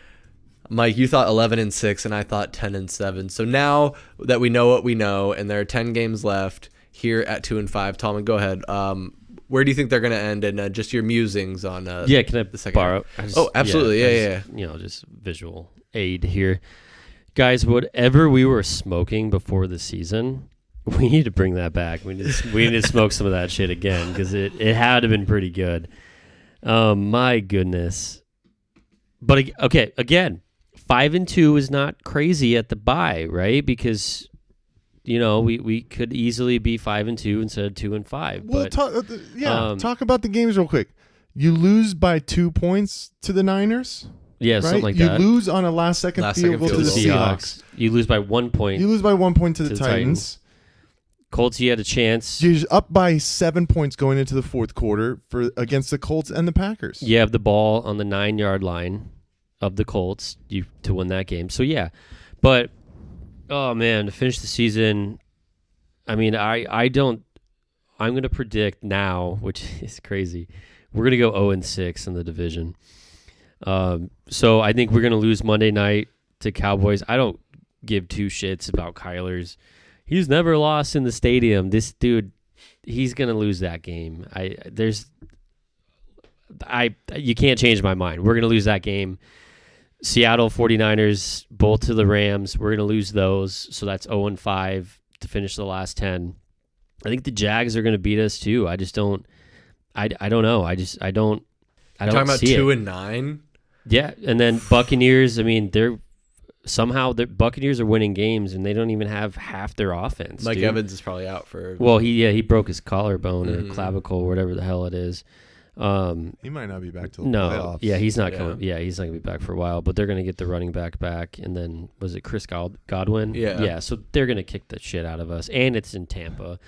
Mike, you thought 11-6, and I thought 10-7. So now that we know what we know, and there are 10 games left here at 2-5, Tallman, go ahead. Where do you think they're going to end, and just your musings on can I the second borrow? Absolutely. Yeah. Just visual aid here. Guys, whatever we were smoking before the season, we need to bring that back. We need to smoke some of that shit again, because it had to have been pretty good. My goodness. But, okay, again, 5-2 is not crazy at the bye, right? Because... we could easily be 5-2 instead of 2-5. Well, but, talk about the games real quick. You lose by 2 points to the Niners. Yeah, right? something like you that. You lose on a last-second field goal to the Seahawks. You lose by 1 point. You lose by 1 point to the Titans. Colts, you had a chance. You're up by 7 points going into the fourth quarter against the Colts and the Packers. You have the ball on the 9-yard line of the Colts to win that game. So, yeah. But... oh man, to finish the season, I mean, I'm going to predict now, which is crazy. We're going to go 0-6 in the division. So I think we're going to lose Monday night to Cowboys. I don't give 2 shits about Kyler's. He's never lost in the stadium. This dude, he's going to lose that game. You can't change my mind. We're going to lose that game. Seattle 49ers, both to the Rams. We're going to lose those. So that's 0-5 to finish the last 10. I think the Jags are going to beat us too. I just don't. I don't know. I don't. You're talking about see 2-9. Yeah, and then Buccaneers. I mean, the Buccaneers are winning games, and they don't even have half their offense. Mike dude. Evans is probably out for. Well, he broke his collarbone or clavicle, or whatever the hell it is. He might not be back till the playoffs. Yeah, he's not coming. Yeah, he's not gonna be back for a while. But they're gonna get the running back, and then was it Chris Godwin? Yeah. So they're gonna kick the shit out of us, and it's in Tampa.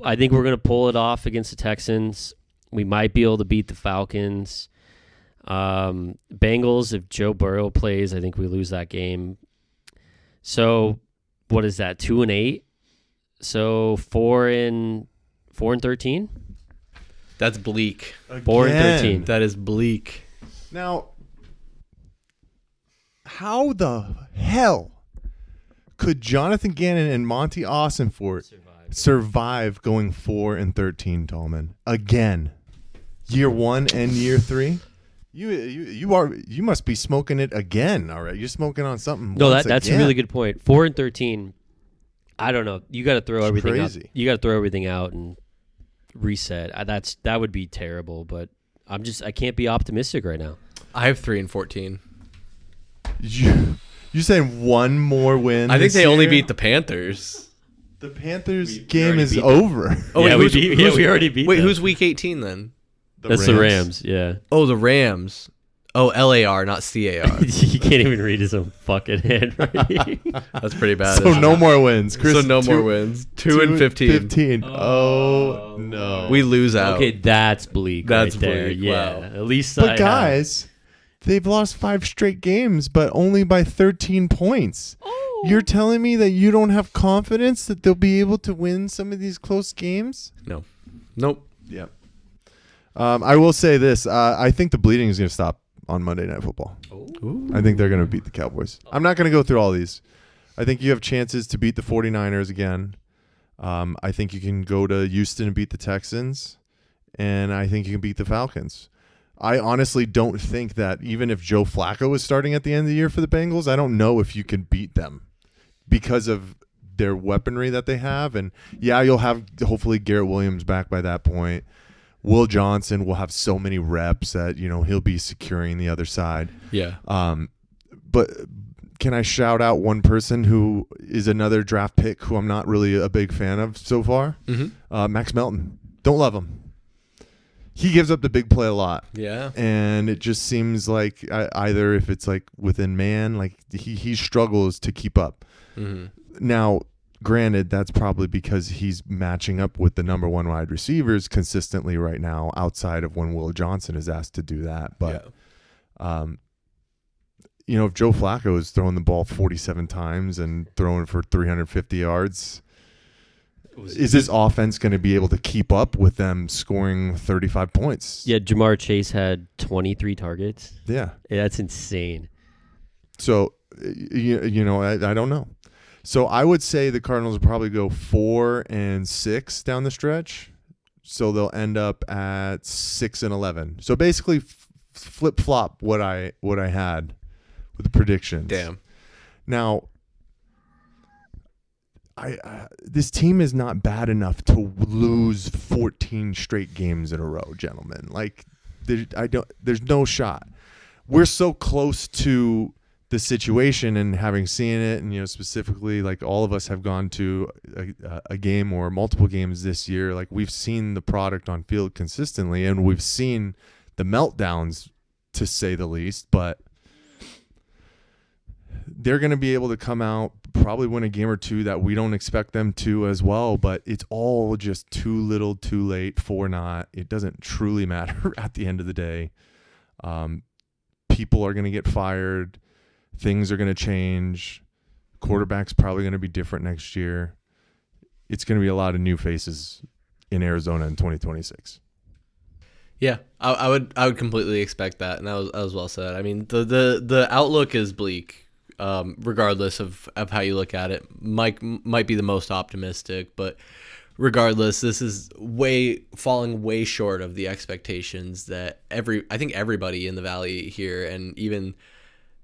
I think we're gonna pull it off against the Texans. We might be able to beat the Falcons. Bengals, if Joe Burrow plays, I think we lose that game. So what is that? 2-8. So 4-13. That's bleak. 4-13. That is bleak. Now, how the hell could Jonathan Gannon and Monty Austinfort survive going 4-13, Tallman? Again. Year 1 and year 3? You must be smoking it again. All right, you're smoking on something. No, that's a really good point. 4-13. I don't know. You got to throw everything crazy. out. You got to throw everything out and reset. That would be terrible. But I can't be optimistic right now. I have 3-14. You saying one more win? I think they this only year? beat the Panthers. The Panthers We game already is beat over. Oh, wait, we already beat. Wait, them. who's week 18 then? That's the Rams. Yeah. Oh, the Rams. Oh, LAR, not CAR. He can't even read his own fucking handwriting. That's pretty bad. So no more wins. Chris, So no more wins. 2-15. 15. Oh, no. We lose out. Okay, that's bleak. That's right there. bleak, Yeah. wow. At least. But guys, they've lost 5 straight games, but only by 13 points. Oh. You're telling me that you don't have confidence that they'll be able to win some of these close games? No. Nope. Yep. I will say this. I think the bleeding is going to stop on Monday Night Football. Ooh. I think they're going to beat the Cowboys. I'm not going to go through all these. I think you have chances to beat the 49ers again. I think you can go to Houston and beat the Texans. And I think you can beat the Falcons. I honestly don't think that even if Joe Flacco is starting at the end of the year for the Bengals, I don't know if you can beat them because of their weaponry that they have. And, yeah, you'll have hopefully Garrett Williams back by that point. Will Johnson will have so many reps that, he'll be securing the other side. Yeah. But can I shout out one person who is another draft pick who I'm not really a big fan of so far? Mm-hmm. Max Melton. Don't love him. He gives up the big play a lot. Yeah. And it just seems like either if it's like within man, like he struggles to keep up. Mm-hmm. Now, granted, that's probably because he's matching up with the number 1 wide receivers consistently right now outside of when Will Johnson is asked to do that. But, if Joe Flacco is throwing the ball 47 times and throwing for 350 yards, is this offense going to be able to keep up with them scoring 35 points? Yeah, Jamar Chase had 23 targets. Yeah. That's insane. So, I don't know. So I would say the Cardinals will probably go 4-6 down the stretch. So they'll end up at 6-11. So basically flip flop what I had with the predictions. Damn. Now, this team is not bad enough to lose 14 straight games in a row, gentlemen. Like there's no shot. We're so close to the situation and having seen it, and specifically, like all of us have gone to a game or multiple games this year. Like we've seen the product on field consistently, and we've seen the meltdowns, to say the least. But they're going to be able to come out, probably win a game or two that we don't expect them to as well. But it's all just too little, too late for not. It doesn't truly matter at the end of the day. People are going to get fired. Things are going to change. Quarterback's probably going to be different next year. It's going to be a lot of new faces in Arizona in 2026. Yeah, I would completely expect that, and that was well said. I mean, the outlook is bleak, regardless of how you look at it. Mike might be the most optimistic, but regardless, this is falling way short of the expectations that I think everybody in the Valley here, and even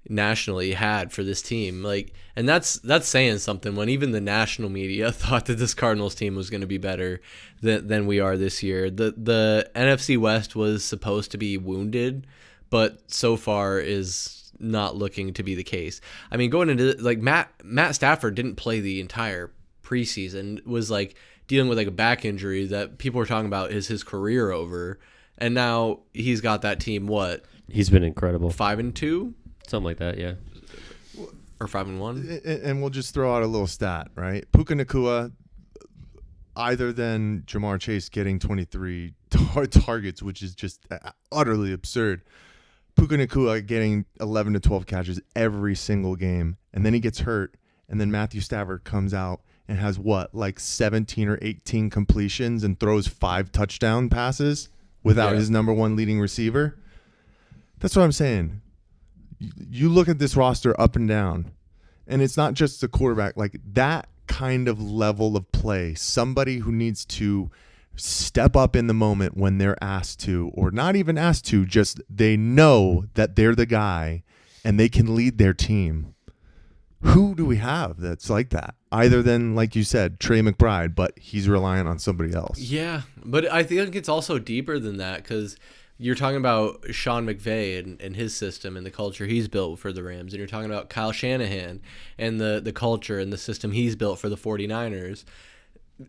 nationally had for this team. Like, and that's saying something when even the national media thought that this Cardinals team was going to be better than we are this year. The NFC West was supposed to be wounded, but so far is not looking to be the case. I mean, going into like Matt Stafford didn't play the entire preseason, was like dealing with like a back injury that people were talking about is his career over, and now he's got that team he's been incredible. 5-2, something like that, yeah, or 5-1. And we'll just throw out a little stat, right? Puka Nacua, either than Jamar Chase getting 23 targets, which is just utterly absurd. Puka Nacua getting 11 to 12 catches every single game, and then he gets hurt, and then Matthew Stafford comes out and has like 17 or 18 completions and throws 5 touchdown passes without his number one leading receiver. That's what I'm saying. You look at this roster up and down, and it's not just the quarterback. Like that kind of level of play, somebody who needs to step up in the moment when they're asked to, or not even asked to, just they know that they're the guy and they can lead their team. Who do we have that's like that? Either than, like you said, Trey McBride, but he's relying on somebody else. Yeah, but I think it's also deeper than that, because you're talking about Sean McVay and his system and the culture he's built for the Rams, and you're talking about Kyle Shanahan and the culture and the system he's built for the 49ers.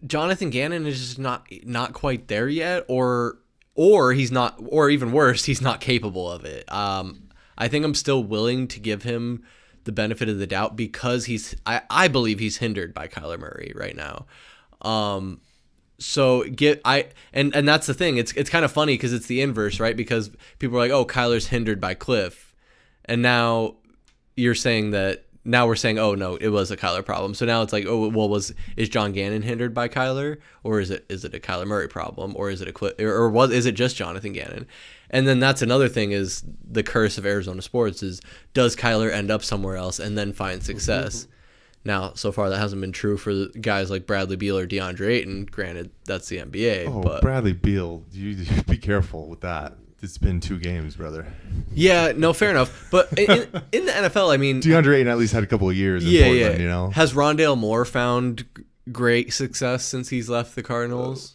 Jonathan Gannon is just not quite there yet, or he's not, or even worse, he's not capable of it. I think I'm still willing to give him the benefit of the doubt because I believe he's hindered by Kyler Murray right now. And that's the thing. It's kind of funny because it's the inverse, right? Because people are like, oh, Kyler's hindered by Cliff, and now you're saying that. Now we're saying, oh no, it was a Kyler problem. So now it's like, oh well, is John Gannon hindered by Kyler, or is it a Kyler Murray problem, or is it is it just Jonathan Gannon? And then that's another thing, is the curse of Arizona sports is, does Kyler end up somewhere else and then find success? Now, so far that hasn't been true for guys like Bradley Beal or DeAndre Ayton. Granted, that's the NBA. Oh, but Bradley Beal, you be careful with that. It's been 2 games, brother. Yeah, no, fair enough. But in the NFL, I mean, DeAndre Ayton at least had a couple of years in Portland, you know? Has Rondale Moore found great success since he's left the Cardinals?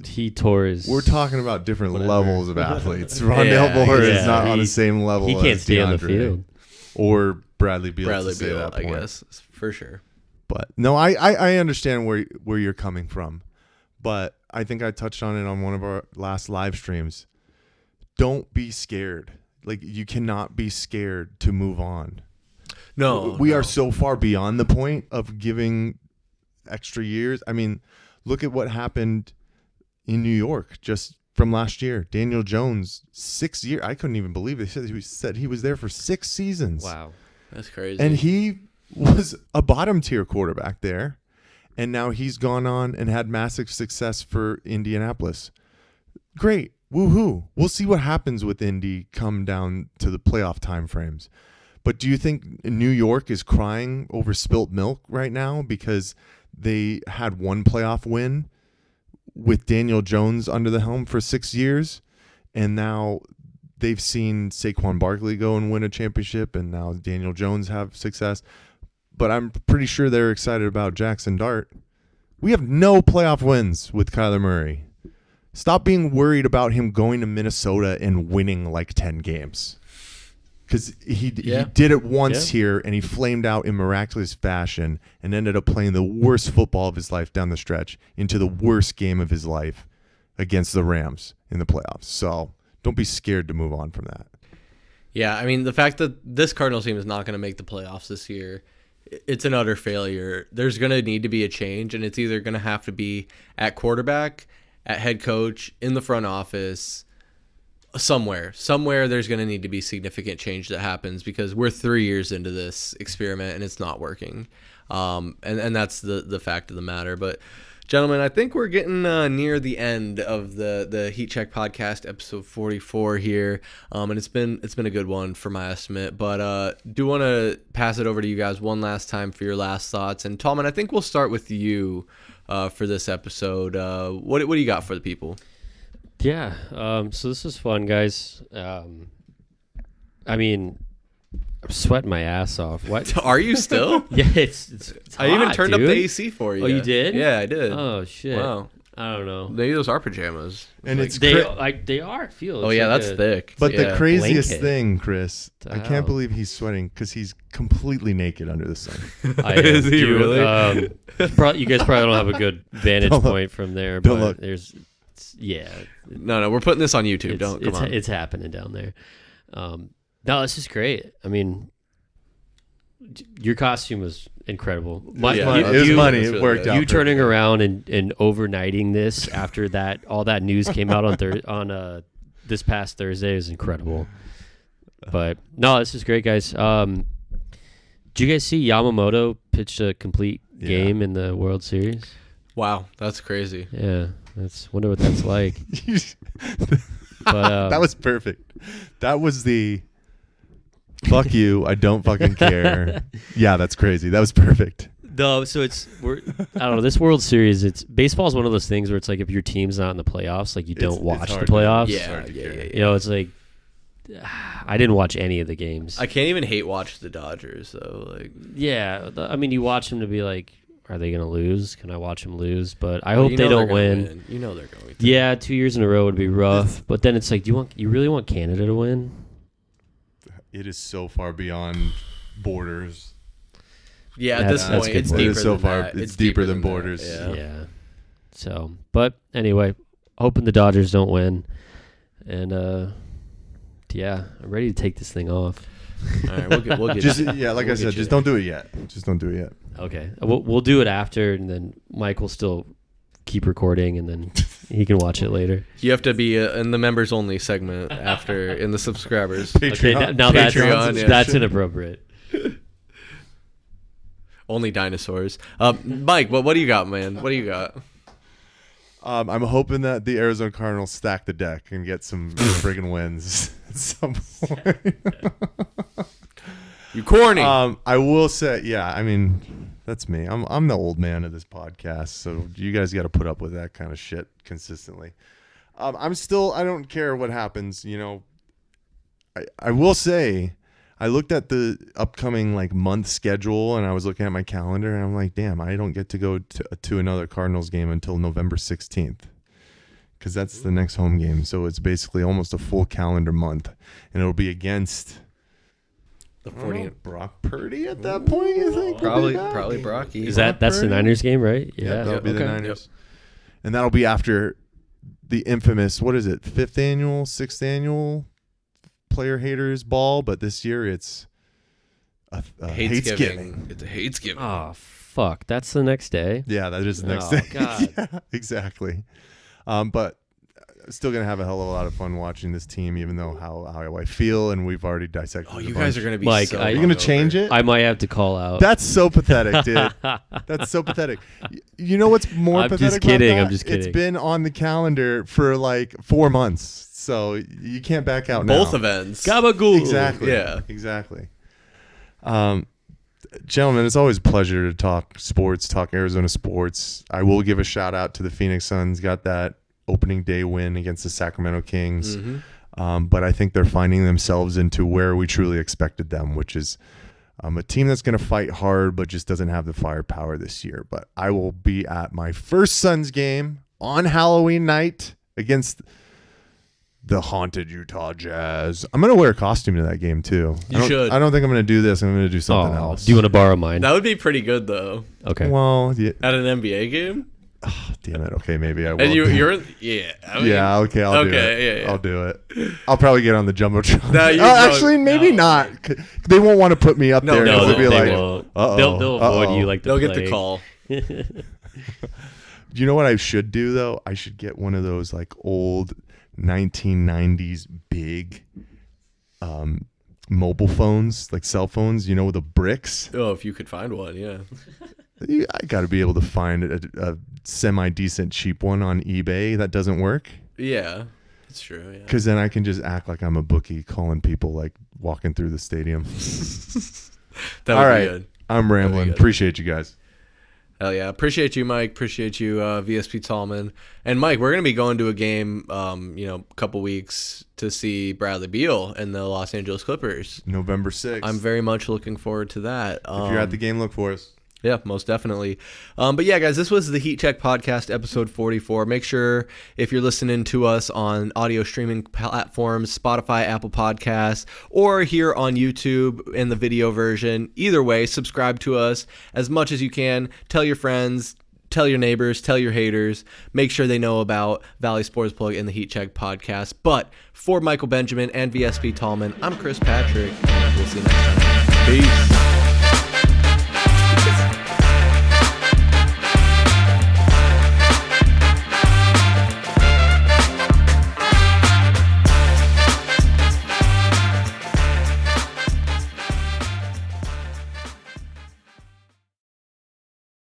He tore his... We're talking about different levels of athletes. Rondale Moore is not on the same level as DeAndre. He can't stay on the field. Or Bradley Beal, I guess, for sure. But no, I understand where you're coming from. But I think I touched on it on one of our last live streams. Don't be scared. Like, you cannot be scared to move on. No. We are so far beyond the point of giving extra years. I mean, look at what happened in New York just from last year. Daniel Jones, 6 years. I couldn't even believe it. He said he was there for 6 seasons. Wow. That's crazy. And he was a bottom tier quarterback there. And now he's gone on and had massive success for Indianapolis. Great. Woohoo. We'll see what happens with Indy come down to the playoff timeframes. But do you think New York is crying over spilt milk right now because they had one playoff win with Daniel Jones under the helm for 6 years, and now they've seen Saquon Barkley go and win a championship, and now Daniel Jones have success? But I'm pretty sure they're excited about Jackson Dart. We have no playoff wins with Kyler Murray. Stop being worried about him going to Minnesota and winning like 10 games. Because he did it once here, and he flamed out in miraculous fashion and ended up playing the worst football of his life down the stretch into the worst game of his life against the Rams in the playoffs. So don't be scared to move on from that. Yeah, I mean, the fact that this Cardinals team is not going to make the playoffs this year, it's an utter failure. There's going to need to be a change, and it's either going to have to be at quarterback, at head coach, in the front office, somewhere there's going to need to be significant change that happens, because we're 3 years into this experiment and it's not working. And that's the fact of the matter. But gentlemen, I think we're getting near the end of the Heat Check podcast, episode 44 here. And it's been a good one for my estimate, but do want to pass it over to you guys one last time for your last thoughts. And Tallman, I think we'll start with you for this episode. What do you got for the people? Yeah, so this is fun, guys. I mean, I'm sweating my ass off. What? Are you still? Yeah, it's I even hot, turned dude. up the AC for you. Oh, you did? Yeah, I did. Oh shit. Wow. I don't know. Maybe those are pajamas. And it's They are. It feels. Oh yeah, like that's a- thick. But yeah. the craziest Blanket. thing, Chris, The I hell? can't believe he's sweating because he's completely naked under the sun. Is he really? You guys probably don't have a good vantage Don't look. point from there, Don't but look. No, we're putting this on YouTube. Don't come on. It's happening down there. No, this is great. I mean, your costume was incredible. Yeah, It was you- money. it's It really worked good. out. You turning perfectly. around and overnighting this after that, all that news came out on this past Thursday is incredible. But no, this is great, guys. Did you guys see Yamamoto pitched a complete game in the World Series? Wow, that's crazy. Yeah, wonder what that's like. But That was perfect. That was the fuck you. I don't fucking care. Yeah, that's crazy. That was perfect. No, so I don't know. This World Series, baseball is one of those things where it's like if your team's not in the playoffs, like you don't It's watch the hard to- playoffs. Yeah. You know, it's like I didn't watch any of the games. I can't even hate watch the Dodgers though. Like, Yeah, I mean, you watch them to be like, are they going to lose? Can I watch them lose? But I well, hope you they know they're don't gonna win. You know they're going to. Yeah, 2 years in a row would be rough. But then it's like, you really want Canada to win? It is so far beyond borders. Yeah, at That's- this that's point, good it's point. deeper It is so than far- that. it's deeper than that, borders. Yeah. So, but anyway, hoping the Dodgers don't win. And, yeah, I'm ready to take this thing off. All right, we'll get Just you. yeah, like We'll I said, get you just there. don't do it yet. Just don't do it yet. Okay. We'll do it after, and then Mike will still keep recording, and then he can watch it later. You have to be in the members only segment after in the subscribers. Okay, now Patreon, yeah. that's inappropriate. Only dinosaurs. Mike, what do you got, man? What do you got? I'm hoping that the Arizona Cardinals stack the deck and get some friggin' wins at some point. You corny. I will say, yeah, I mean, that's me. I'm the old man of this podcast, so you guys got to put up with that kind of shit consistently. I don't care what happens, you know. I will say, I looked at the upcoming month schedule, and I was looking at my calendar, and I'm like, damn, I don't get to go to another Cardinals game until November 16th, because that's the next home game. So it's basically almost a full calendar month, and it'll be against the 40. Brock Purdy at that point. You think Probably Brocky. That's the Niners game, right? Yeah, Yeah. that'll be the Okay. Niners, and that'll be after the infamous 6th annual player haters ball, but this year it's a Hatesgiving. It's a Hatesgiving. Oh fuck! That's the next day. Yeah, that is the next Oh, day. God. Yeah, exactly. But still gonna have a hell of a lot of fun watching this team, even though how I feel, and we've already dissected. Oh, it a you guys bunch. are gonna be. Mike, so are you gonna hungover. change it? I might have to call out. That's so pathetic, dude. That's so pathetic. You know what's more I'm just pathetic? kidding, About I'm just that? It's kidding. been on the calendar for 4 months, so you can't back out now. Both events. Gabagool. Exactly. Yeah. Exactly. Gentlemen, it's always a pleasure to talk sports, talk Arizona sports. I will give a shout out to the Phoenix Suns. Got that opening day win against the Sacramento Kings. Mm-hmm. But I think they're finding themselves into where we truly expected them, which is a team that's going to fight hard but just doesn't have the firepower this year. But I will be at my first Suns game on Halloween night against the haunted Utah Jazz. I'm going to wear a costume to that game, too. You should. I don't think I'm going to do this. I'm going to do something Oh, else. do you want to borrow mine? That would be pretty good though. Okay. Well, yeah, At an NBA game. damn it. Okay, maybe I will. And do it. you're yeah. I mean, Yeah, okay, I'll do it. Okay, yeah. I'll do it. I'll probably get on the Jumbotron. No, you actually, don't. maybe No. not. They won't want to put me up No, there. no, 'cause no, they'll be they like, won't. uh-oh, They'll avoid uh-oh. you like the They'll get the plague. call. You know what I should do, though? I should get one of those old 1990s big mobile phones, cell phones, with the bricks. Oh, if you could find one, yeah. I got to be able to find a semi-decent cheap one on eBay that doesn't work. Yeah, that's true. Yeah. Because then I can just act like I'm a bookie calling people walking through the stadium. That would All be right. good. I'm rambling. good. Appreciate you guys. Hell yeah. Appreciate you, Mike. Appreciate you, VSP Tallman. And Mike, we're going to be going to a game, a couple weeks to see Bradley Beal and the Los Angeles Clippers. November 6th. I'm very much looking forward to that. If you're at the game, look for us. Yeah, most definitely. But yeah, guys, this was the Heat Check Podcast, episode 44. Make sure if you're listening to us on audio streaming platforms, Spotify, Apple Podcasts, or here on YouTube in the video version, either way, subscribe to us as much as you can. Tell your friends, tell your neighbors, tell your haters. Make sure they know about Valley Sports Plug and the Heat Check Podcast. But for Michael Benjamin and VSP Tallman, I'm Chris Patrick. We'll see you next time. Peace.